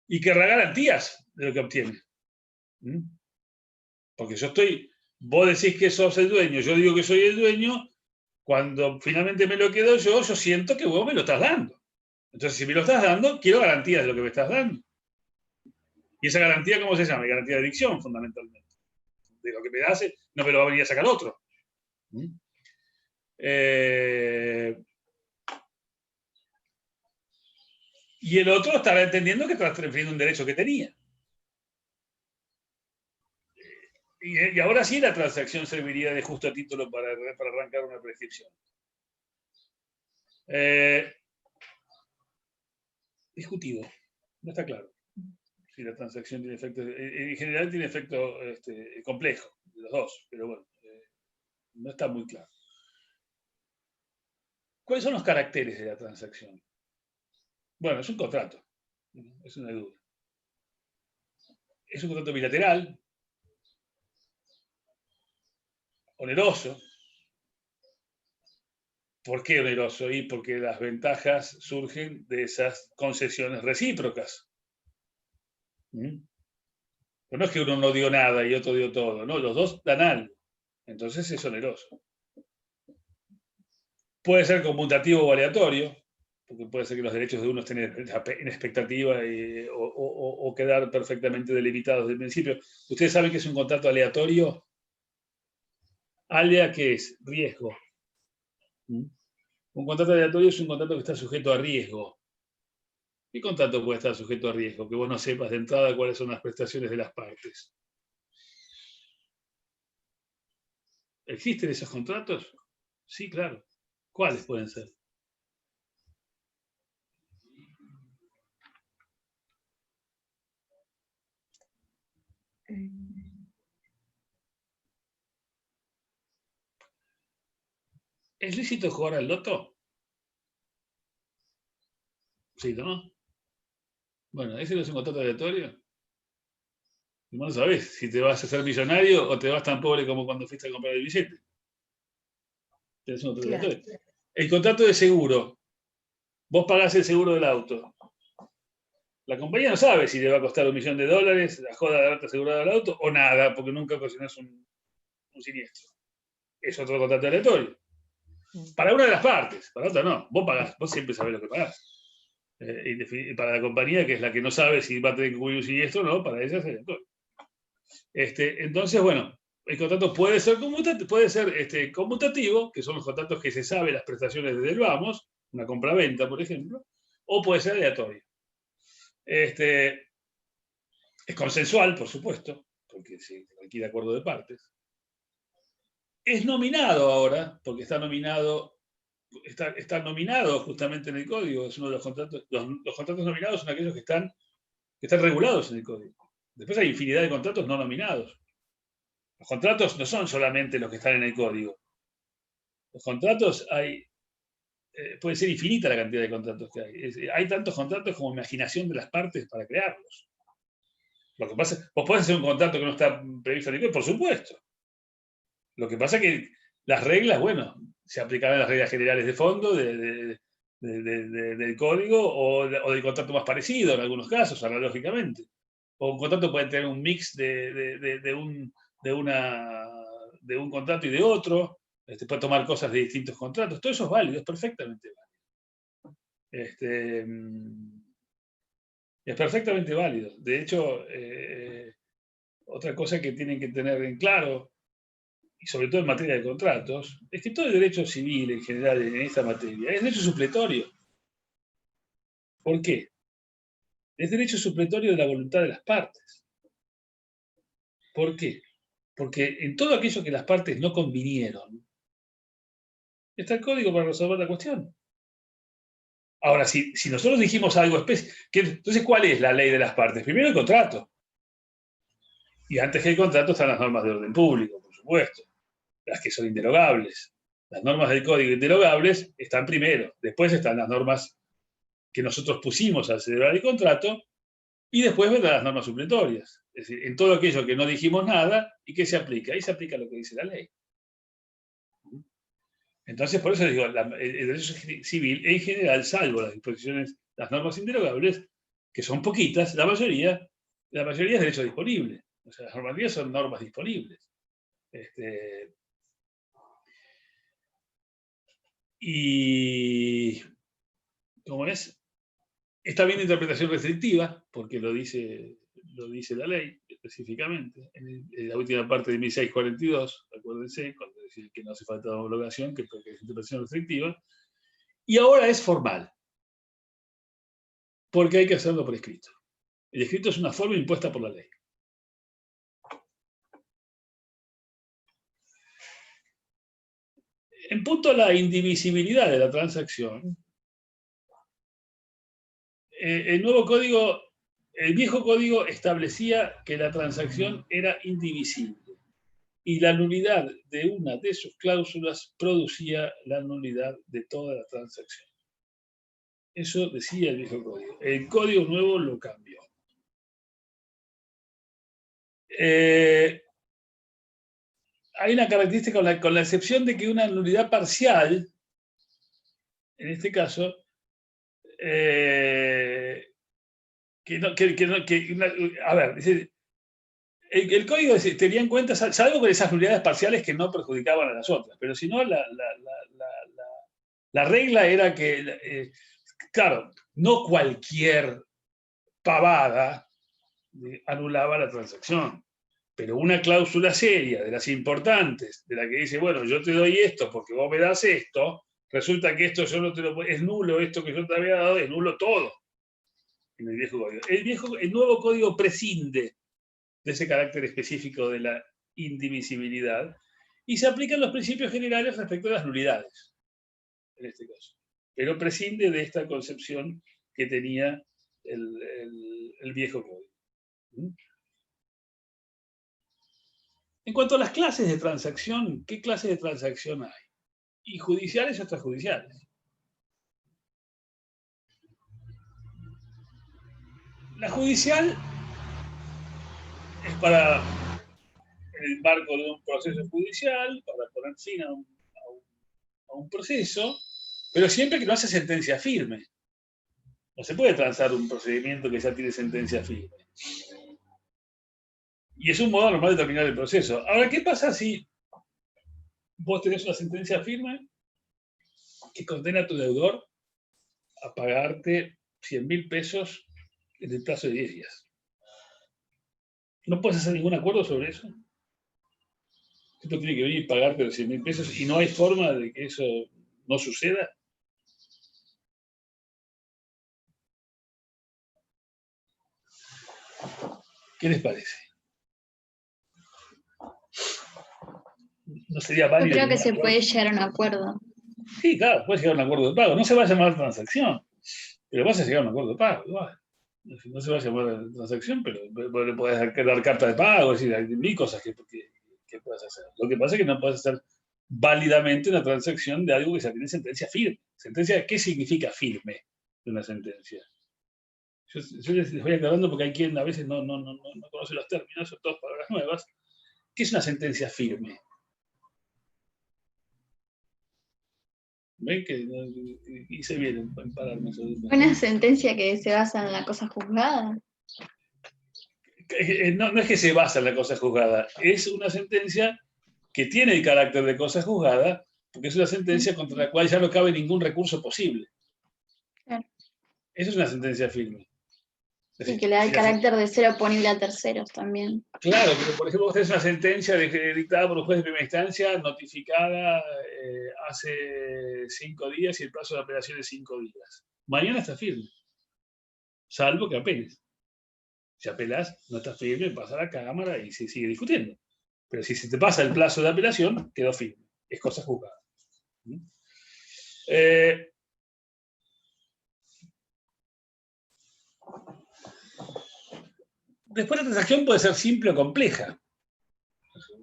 y querrá garantías de lo que obtiene. Porque vos decís que sos el dueño, yo digo que soy el dueño, cuando finalmente me lo quedo yo siento que vos me lo estás dando. Entonces, si me lo estás dando, quiero garantías de lo que me estás dando. ¿Y esa garantía cómo se llama? Garantía de adicción, fundamentalmente. De lo que me das, no me lo va a venir a sacar otro. Y el otro estará entendiendo que estás transfiriendo un derecho que tenía. Y ahora sí la transacción serviría de justo a título para arrancar una prescripción. Discutido. No está claro si la transacción tiene efecto. En general tiene efecto complejo, de los dos, pero bueno, no está muy claro. ¿Cuáles son los caracteres de la transacción? Bueno, es un contrato, es una duda. Es un contrato bilateral, oneroso. ¿Por qué oneroso? Y porque las ventajas surgen de esas concesiones recíprocas. Pero no es que uno no dio nada y otro dio todo, no, los dos dan algo. Entonces es oneroso. Puede ser conmutativo o aleatorio, porque puede ser que los derechos de uno estén en expectativa o quedar perfectamente delimitados desde el principio. ¿Ustedes saben que es un contrato aleatorio? Alea, ¿qué es? Riesgo. Un contrato aleatorio es un contrato que está sujeto a riesgo. ¿Qué contrato puede estar sujeto a riesgo? Que vos no sepas de entrada cuáles son las prestaciones de las partes. ¿Existen esos contratos? Sí, claro. ¿Cuáles pueden ser? ¿Es lícito jugar al loto? Sí, ¿no? Bueno, ¿ese no es un contrato aleatorio? No sabés si te vas a hacer millonario o te vas tan pobre como cuando fuiste a comprar el billete. Es un contrato Claro. aleatorio. El contrato de seguro. Vos pagás el seguro del auto. La compañía no sabe si le va a costar $1.000.000 la joda de haberte asegurado el auto o nada, porque nunca ocasionás un siniestro. Es otro contrato aleatorio. Para una de las partes, para otra no. Vos pagás, vos siempre sabés lo que pagás. Y para la compañía, que es la que no sabe si va a tener que cubrir un siniestro o no, para ella es aleatorio. Entonces, bueno, el contrato puede ser conmutativo, que son los contratos que se sabe las prestaciones desde el vamos, una compra-venta, por ejemplo, o puede ser aleatorio. Es consensual, por supuesto, porque se requiere acuerdo de partes. Es nominado ahora, porque está nominado justamente en el código, es uno de los contratos. Los contratos nominados son aquellos que están regulados en el código. Después hay infinidad de contratos no nominados. Los contratos no son solamente los que están en el código. Los contratos puede ser infinita la cantidad de contratos que hay. Hay tantos contratos como imaginación de las partes para crearlos. Lo que pasa, vos podés hacer un contrato que no está previsto en el código, por supuesto. Lo que pasa es que las reglas, bueno, se aplicarán las reglas generales de fondo del código o del contrato más parecido en algunos casos, analógicamente. O un contrato puede tener un mix de un contrato y de otro. Puede tomar cosas de distintos contratos. Todo eso es válido, es perfectamente válido. Es perfectamente válido. De hecho, otra cosa que tienen que tener en claro, y sobre todo en materia de contratos, es que todo el derecho civil en general en esta materia es derecho supletorio. ¿Por qué? Es derecho supletorio de la voluntad de las partes. ¿Por qué? Porque en todo aquello que las partes no convinieron, está el código para resolver la cuestión. Ahora, si nosotros dijimos algo especial, entonces, ¿cuál es la ley de las partes? Primero el contrato. Y antes que el contrato están las normas de orden público, por supuesto, las que son inderogables. Las normas del código inderogables están primero, después están las normas que nosotros pusimos al celebrar el contrato, y después vendrán las normas supletorias. Es decir, en todo aquello que no dijimos nada y que se aplica. Ahí se aplica lo que dice la ley. Entonces, por eso digo, el derecho civil en general, salvo las disposiciones, las normas inderogables, que son poquitas, la mayoría es derecho disponible. O sea, las normativas son normas disponibles. Y, ¿cómo es? Está bien de interpretación restrictiva, porque lo dice la ley específicamente, en la última parte de 1642, acuérdense, cuando decía que no hace falta homologación, que porque es interpretación restrictiva, y ahora es formal, porque hay que hacerlo por escrito. El escrito es una forma impuesta por la ley. En punto a la indivisibilidad de la transacción, el viejo código establecía que la transacción era indivisible y la nulidad de una de sus cláusulas producía la nulidad de toda la transacción. Eso decía el viejo código. El código nuevo lo cambió. Hay una característica con la excepción de que una nulidad parcial, en este caso, a ver, dice, el código tenía en cuenta, salvo con esas nulidades parciales que no perjudicaban a las otras, pero si no, la regla era que, claro, no cualquier pavada anulaba la transacción, pero una cláusula seria, de las importantes, de la que dice, bueno, yo te doy esto porque vos me das esto, resulta que esto yo no te lo puedo, es nulo esto que yo te había dado, es nulo todo. En el viejo código. El nuevo código prescinde de ese carácter específico de la indivisibilidad y se aplican los principios generales respecto a las nulidades, en este caso. Pero prescinde de esta concepción que tenía el viejo código. En cuanto a las clases de transacción, ¿qué clases de transacción hay? y judiciales o extrajudiciales. La judicial es para el marco de un proceso judicial, para poner fin a un proceso, pero siempre que no hace sentencia firme. No se puede transar un procedimiento que ya tiene sentencia firme. Y es un modo normal de terminar el proceso. Ahora, ¿qué pasa si vos tenés una sentencia firme que condena a tu deudor a pagarte 100.000 pesos en el plazo de 10 días? ¿No puedes hacer ningún acuerdo sobre eso? Esto tiene que venir y pagarte los 100.000 pesos y no hay forma de que eso no suceda. ¿Qué les parece? ¿No sería válido? Yo creo que se puede llegar a un acuerdo. Sí, claro, puedes llegar a un acuerdo de pago. No se va a llamar transacción, pero vas a llegar a un acuerdo de pago. Igual. No se va a llamar transacción, pero le puedes dar carta de pago, es decir, hay mil cosas que puedes hacer. Lo que pasa es que no puedes hacer válidamente una transacción de algo que se tiene sentencia firme. ¿Sentencia qué significa firme de una sentencia? Yo les voy aclarando porque hay quien a veces no conoce los términos, son todas palabras nuevas. ¿Qué es una sentencia firme? ¿Ven que hice bien en pararme sobre eso? Una sentencia que se basa en la cosa juzgada. No es que se basa en la cosa juzgada, es una sentencia que tiene el carácter de cosa juzgada, porque es una sentencia contra la cual ya no cabe ningún recurso posible. Claro. Eso es una sentencia firme. Y que le da el carácter de ser oponible a terceros también. Claro, pero por ejemplo, usted es una sentencia dictada por un juez de primera instancia, notificada hace 5 días y el plazo de apelación es 5 días. Mañana está firme, salvo que apeles. Si apelás, no está firme, pasa a la Cámara y se sigue discutiendo. Pero si se te pasa el plazo de apelación, quedó firme. Es cosa juzgada. Después la transacción puede ser simple o compleja.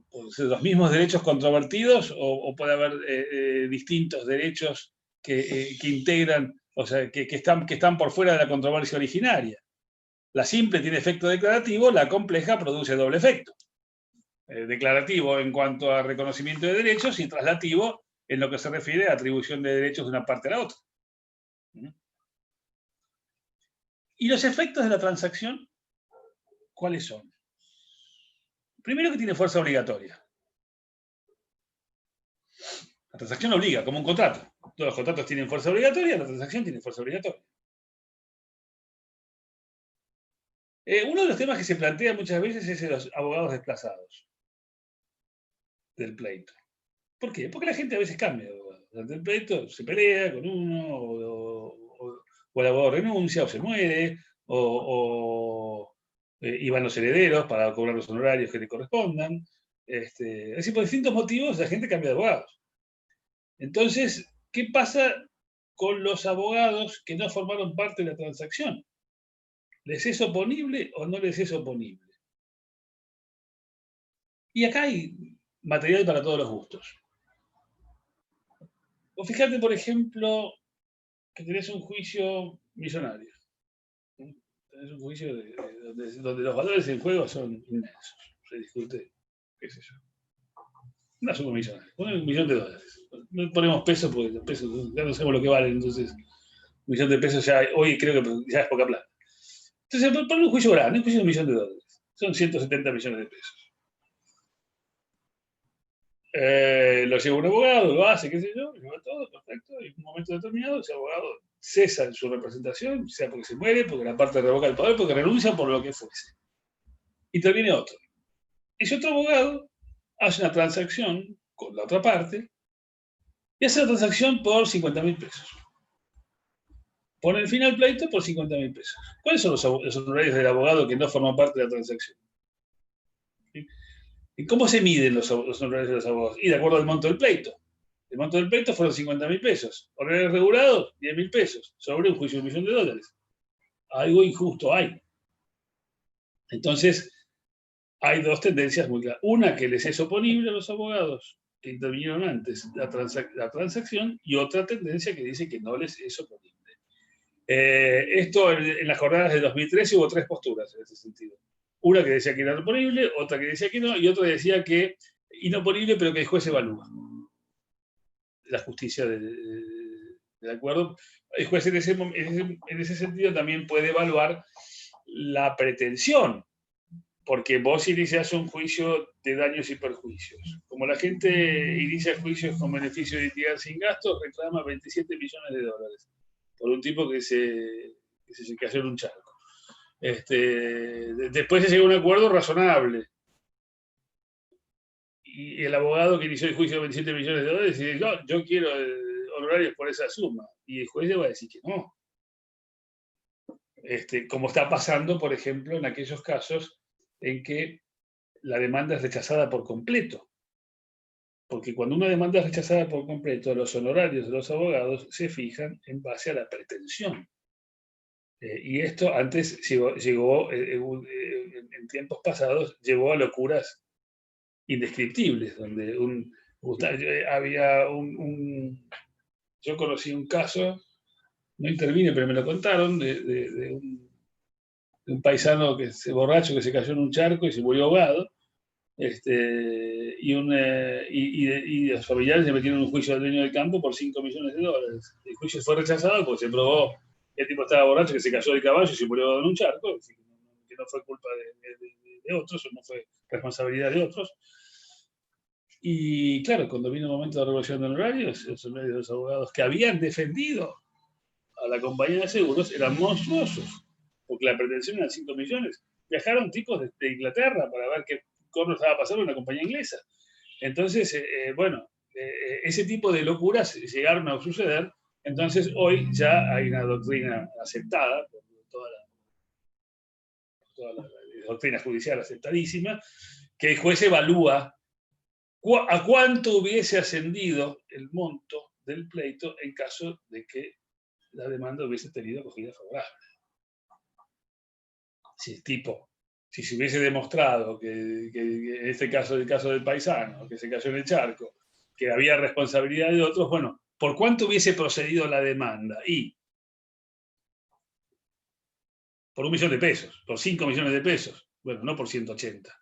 Pueden ser los mismos derechos controvertidos o puede haber distintos derechos que integran, o sea, que están por fuera de la controversia originaria. La simple tiene efecto declarativo, la compleja produce doble efecto. Declarativo en cuanto a reconocimiento de derechos y traslativo en lo que se refiere a atribución de derechos de una parte a la otra. ¿Y los efectos de la transacción? ¿Cuáles son? Primero, que tiene fuerza obligatoria. La transacción obliga, como un contrato. Todos los contratos tienen fuerza obligatoria, la transacción tiene fuerza obligatoria. Uno de los temas que se plantea muchas veces es de los abogados desplazados del pleito. ¿Por qué? Porque la gente a veces cambia de abogado. Durante el pleito se pelea con uno, o el abogado renuncia, o se muere, y van los herederos para cobrar los honorarios que le correspondan. Es decir, por distintos motivos la gente cambia de abogados. Entonces, ¿qué pasa con los abogados que no formaron parte de la transacción? ¿Les es oponible o no les es oponible? Y acá hay material para todos los gustos. O fíjate, por ejemplo, que tenés un juicio millonario. Tenés un juicio donde los valores en juego son inmensos. Se discute, qué sé yo. Una suma millonaria, $1.000.000. No ponemos pesos porque los pesos ya no sabemos lo que valen, entonces $1.000.000 ya hoy creo que ya es poca plata. Entonces, poner un juicio grande, un juicio de $1.000.000. Son 170 millones de pesos. Lo lleva un abogado, lo hace, qué sé yo, lo lleva todo, perfecto, y en un momento determinado ese abogado cesa en su representación, sea porque se muere, porque la parte revoca el poder, porque renuncia, por lo que fuese. Interviene otro. Ese otro abogado hace una transacción con la otra parte y hace la transacción por 50.000 pesos. Pone el fin al pleito por 50.000 pesos. ¿Cuáles son los honorarios del abogado que no forman parte de la transacción? ¿Y cómo se miden los honorarios de los abogados? Y de acuerdo al monto del pleito. El monto del pleito fueron 50.000 pesos. Honorarios regulados, 10.000 pesos. Sobre un juicio de $1.000.000. Algo injusto hay. Entonces, hay dos tendencias muy claras. Una, que les es oponible a los abogados que intervinieron antes la transacción y otra tendencia que dice que no les es oponible. Esto en las jornadas de 2013 hubo 3 posturas en ese sentido. Una que decía que era oponible, otra que decía que no, y otra que decía que inoponible, pero que el juez evalúa la justicia del acuerdo. El juez en ese sentido también puede evaluar la pretensión, porque vos iniciás un juicio de daños y perjuicios. Como la gente inicia juicios con beneficio de litigar sin gastos, reclama 27 millones de dólares por un tipo que se cayó en un charco. Después se llegó a un acuerdo razonable. Y el abogado que inició el juicio de 27 millones de dólares dice, no, yo quiero honorarios por esa suma. Y el juez le va a decir que no. Como está pasando, por ejemplo, en aquellos casos en que la demanda es rechazada por completo. Porque cuando una demanda es rechazada por completo, los honorarios de los abogados se fijan en base a la pretensión. Y esto antes llegó en tiempos pasados, llevó a locuras indescriptibles, donde yo conocí un caso, no intervine, pero me lo contaron, de un paisano borracho que se cayó en un charco y se murió ahogado, y los familiares le metieron un juicio al dueño del campo por 5 millones de dólares. El juicio fue rechazado porque se probó que el tipo estaba borracho, que se cayó del caballo y se murió en un charco, que no fue culpa de otros, o no fue responsabilidad de otros. Y claro, cuando vino el momento de la revolución de honorarios, los abogados que habían defendido a la compañía de seguros eran monstruosos, porque la pretensión era 5 millones. Viajaron tipos de Inglaterra para ver qué corno estaba pasando en la compañía inglesa. Entonces, ese tipo de locuras llegaron a suceder. Entonces, hoy ya hay una doctrina aceptada, por toda la doctrina judicial aceptadísima, que el juez evalúa a cuánto hubiese ascendido el monto del pleito en caso de que la demanda hubiese tenido acogida favorable. Si se hubiese demostrado que en este caso, el caso del paisano, que se cayó en el charco, que había responsabilidad de otros, bueno, ¿por cuánto hubiese procedido la demanda? Y por 1 millón de pesos, por 5 millones de pesos, bueno, no por 180.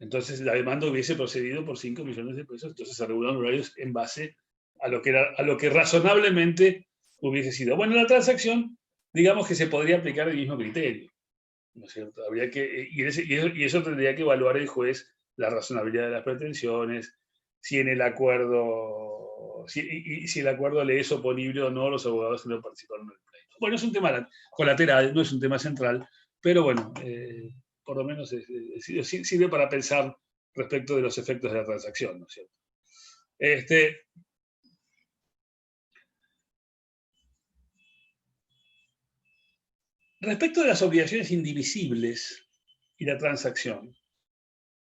Entonces la demanda hubiese procedido por 5 millones de pesos, entonces se regularon horarios en base a lo que razonablemente hubiese sido. Bueno, la transacción, digamos que se podría aplicar el mismo criterio, ¿no es cierto? Y eso tendría que evaluar el juez la razonabilidad de las pretensiones, si en el acuerdo, si el acuerdo le es oponible o no a los abogados que no participaron en el pleito. Bueno, es un tema colateral, no es un tema central, pero bueno, por lo menos sirve para pensar respecto de los efectos de la transacción, ¿no es cierto? Respecto de las obligaciones indivisibles y la transacción,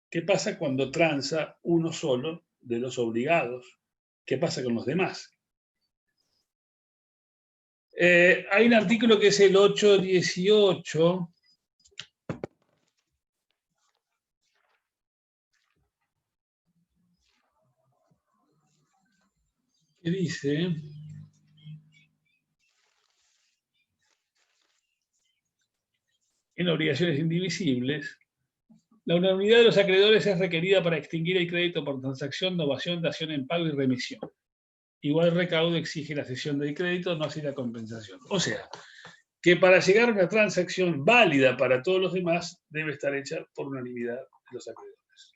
¿qué pasa cuando transa uno solo de los obligados? ¿Qué pasa con los demás? Hay un artículo que es el 818, que dice: en obligaciones indivisibles, la unanimidad de los acreedores es requerida para extinguir el crédito por transacción, novación, dación en pago y remisión. Igual recaudo exige la cesión del crédito, no así la compensación. O sea, que para llegar a una transacción válida para todos los demás, debe estar hecha por unanimidad de los acreedores.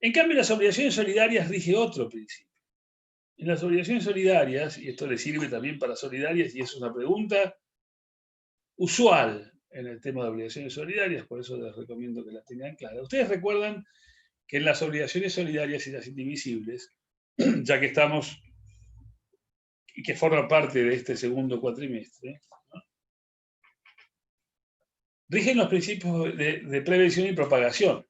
En cambio, las obligaciones solidarias rige otro principio. En las obligaciones solidarias, y esto le sirve también para solidarias, y es una pregunta usual en el tema de obligaciones solidarias, por eso les recomiendo que las tengan claras. Ustedes recuerdan que en las obligaciones solidarias y las indivisibles, ya que estamos y que forma parte de este segundo cuatrimestre, ¿no?, rigen los principios de prevención y propagación.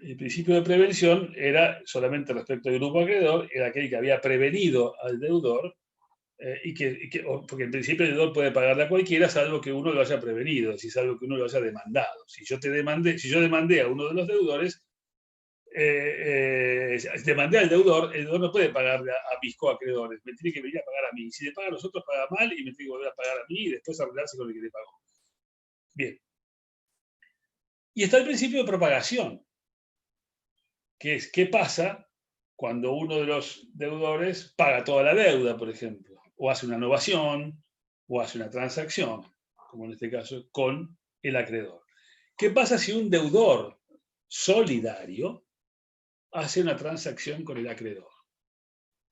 El principio de prevención era solamente respecto al grupo acreedor, era aquel que había prevenido al deudor, porque en principio el deudor puede pagarle a cualquiera, salvo que uno lo haya prevenido, es decir, salvo que uno lo haya demandado. Si yo demandé a uno de los deudores, demandé al deudor, el deudor no puede pagarle a mis coacreedores, me tiene que venir a pagar a mí. Si le paga a los otros, paga mal y me tiene que volver a pagar a mí y después arreglarse con el que le pagó. Bien. Y está el principio de propagación, que es qué pasa cuando uno de los deudores paga toda la deuda, por ejemplo, o hace una novación, o hace una transacción, como en este caso, con el acreedor. ¿Qué pasa si un deudor solidario hace una transacción con el acreedor?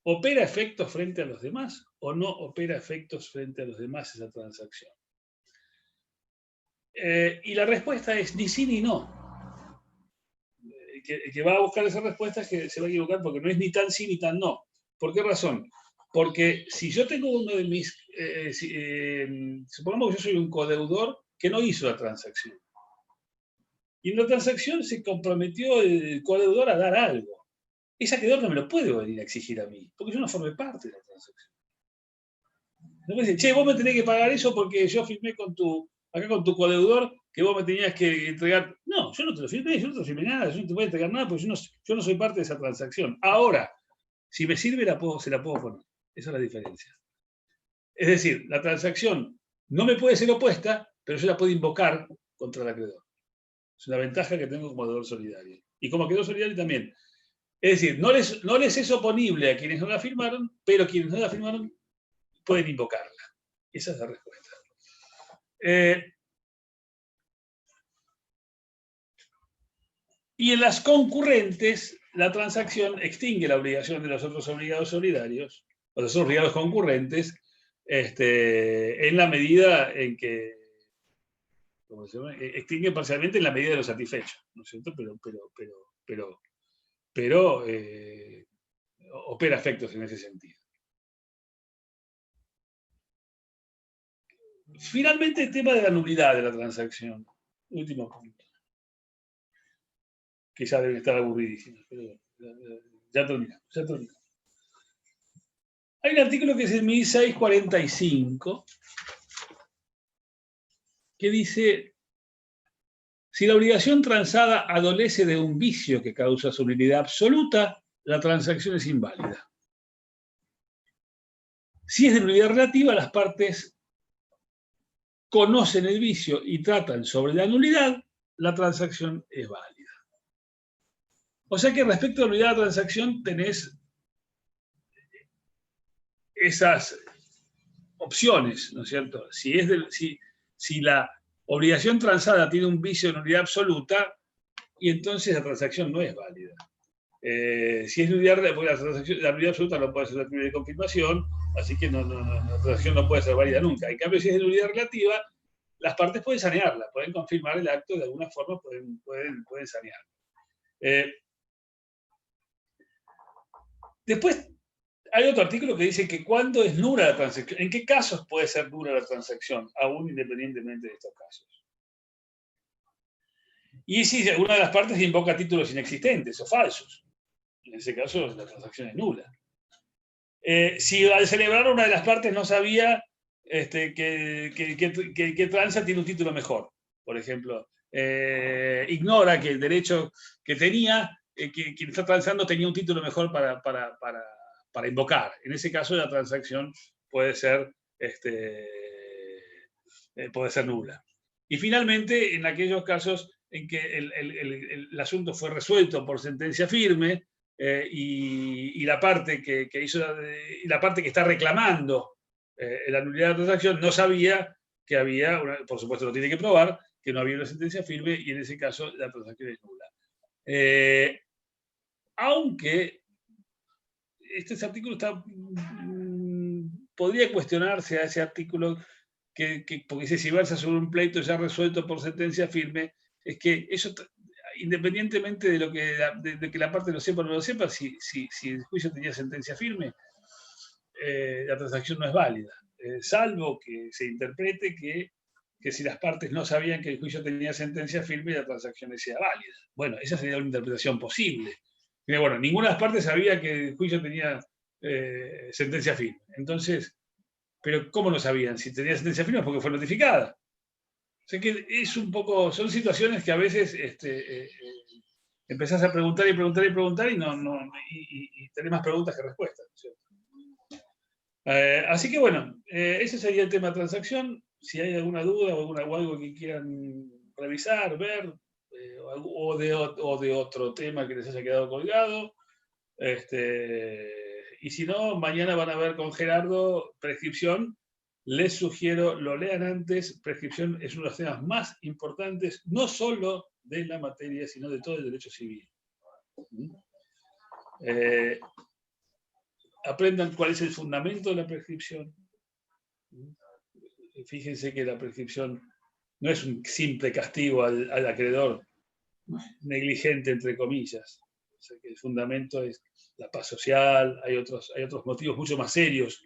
¿Opera efectos frente a los demás o no opera efectos frente a los demás esa transacción? Y la respuesta es ni sí ni no. Que va a buscar esa respuesta es que se va a equivocar porque no es ni tan sí ni tan no. ¿Por qué razón? Porque si yo tengo uno de mis... supongamos que yo soy un codeudor que no hizo la transacción. Y en la transacción se comprometió el codeudor a dar algo. Ese acreedor no me lo puede venir a exigir a mí, porque yo no formé parte de la transacción. No me dicen, che, vos me tenés que pagar eso porque yo firmé acá con tu codeudor que vos me tenías que entregar. No, yo no te lo firmé, yo no te firmé nada, yo no te voy a entregar nada porque yo no soy parte de esa transacción. Ahora, si me sirve, se la puedo poner. Esa es la diferencia. Es decir, la transacción no me puede ser opuesta, pero yo la puedo invocar contra el acreedor. Es una ventaja que tengo como deudor solidario. Y como acreedor solidario también. Es decir, no les es oponible a quienes no la firmaron, pero quienes no la firmaron pueden invocarla. Esa es la respuesta. Y en las concurrentes, la transacción extingue la obligación de los otros obligados solidarios, o de los obligados concurrentes, en la medida en que, ¿cómo se llama? Extingue parcialmente en la medida de lo satisfecho, ¿no es cierto? Pero opera efectos en ese sentido. Finalmente, el tema de la nulidad de la transacción. Último punto. Que ya deben estar aburridísimos, pero ya terminamos. Hay un artículo que es el 1645 que dice: si la obligación transada adolece de un vicio que causa su nulidad absoluta, la transacción es inválida. Si es de nulidad relativa, las partes conocen el vicio y tratan sobre la nulidad, la transacción es válida. O sea que respecto a la nulidad de la transacción tenés esas opciones, ¿no es cierto? Si la obligación transada tiene un vicio de nulidad absoluta, y entonces la transacción no es válida. Si es nulidad, la nulidad absoluta no puede ser la primera confirmación, así que la transacción no puede ser válida nunca. En cambio, si es de nulidad relativa, las partes pueden sanearla, pueden confirmar el acto, de alguna forma pueden sanearlo. Después hay otro artículo que dice que cuando es nula la transacción, ¿en qué casos puede ser nula la transacción, aún independientemente de estos casos? Y si alguna de las partes invoca títulos inexistentes o falsos, en ese caso la transacción es nula. Si al celebrar una de las partes no sabía que transa tiene un título mejor, por ejemplo, ignora que el derecho que tenía, que quien está transando tenía un título mejor para invocar. En ese caso la transacción puede ser nula. Y finalmente, en aquellos casos en que el asunto fue resuelto por sentencia firme y la parte que está reclamando la nulidad de la transacción no sabía que había, por supuesto lo tiene que probar, que no había una sentencia firme y en ese caso la transacción es nula. Aunque este artículo podría cuestionarse a ese artículo porque dice si versa sobre un pleito ya resuelto por sentencia firme, es que eso, independientemente de que la parte lo sepa o no lo sepa, si el juicio tenía sentencia firme, la transacción no es válida, salvo que se interprete que si las partes no sabían que el juicio tenía sentencia firme, la transacción sea válida. Bueno, esa sería una interpretación posible. Pero bueno, ninguna de las partes sabía que el juicio tenía sentencia firme. Entonces, pero ¿cómo no sabían? Si tenía sentencia firme es porque fue notificada. O sea que es un poco, son situaciones que a veces empezás a preguntar y preguntar y preguntar y tenés más preguntas que respuestas, ¿no es cierto? Así que bueno, ese sería el tema transacción. Si hay alguna duda o algo que quieran revisar, ver, o de otro tema que les haya quedado colgado. Y si no, mañana van a ver con Gerardo prescripción. Les sugiero, lo lean antes. Prescripción es uno de los temas más importantes, no solo de la materia, sino de todo el derecho civil. Aprendan cuál es el fundamento de la prescripción. Fíjense que la prescripción no es un simple castigo al acreedor, negligente, entre comillas. O sea, que el fundamento es la paz social, hay otros motivos mucho más serios.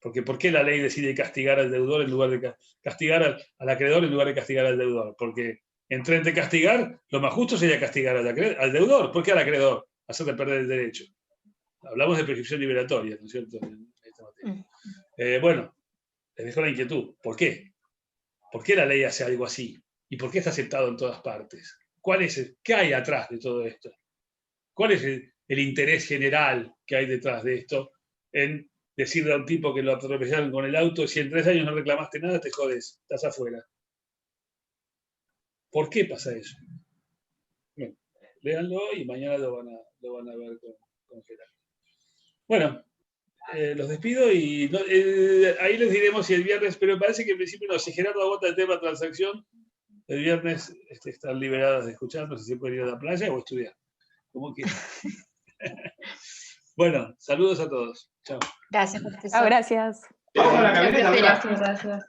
Porque ¿por qué la ley decide castigar al deudor en lugar de castigar al acreedor en lugar de castigar al deudor? Porque entre castigar, lo más justo sería castigar al deudor. ¿Por qué al acreedor? Hacerle perder el derecho. Hablamos de prescripción liberatoria, ¿no es cierto? En esta materia. Bueno, les dejo la inquietud. ¿Por qué? ¿Por qué la ley hace algo así? ¿Y por qué está aceptado en todas partes? ¿Qué hay atrás de todo esto? ¿Cuál es el interés general que hay detrás de esto en decirle a un tipo que lo atropellaron con el auto, si en 3 años no reclamaste nada, te jodes, estás afuera? ¿Por qué pasa eso? Bueno, léanlo y mañana lo van a ver con Gerardo. Bueno, los despido y ahí les diremos si el viernes, pero me parece que en principio no, si Gerardo agota el tema transacción, el viernes están liberadas de escucharnos, si se pueden ir a la playa o estudiar, como quieran. Bueno, saludos a todos. Chao. Gracias, profesor. Gracias. Vamos a la camioneta, Gracias.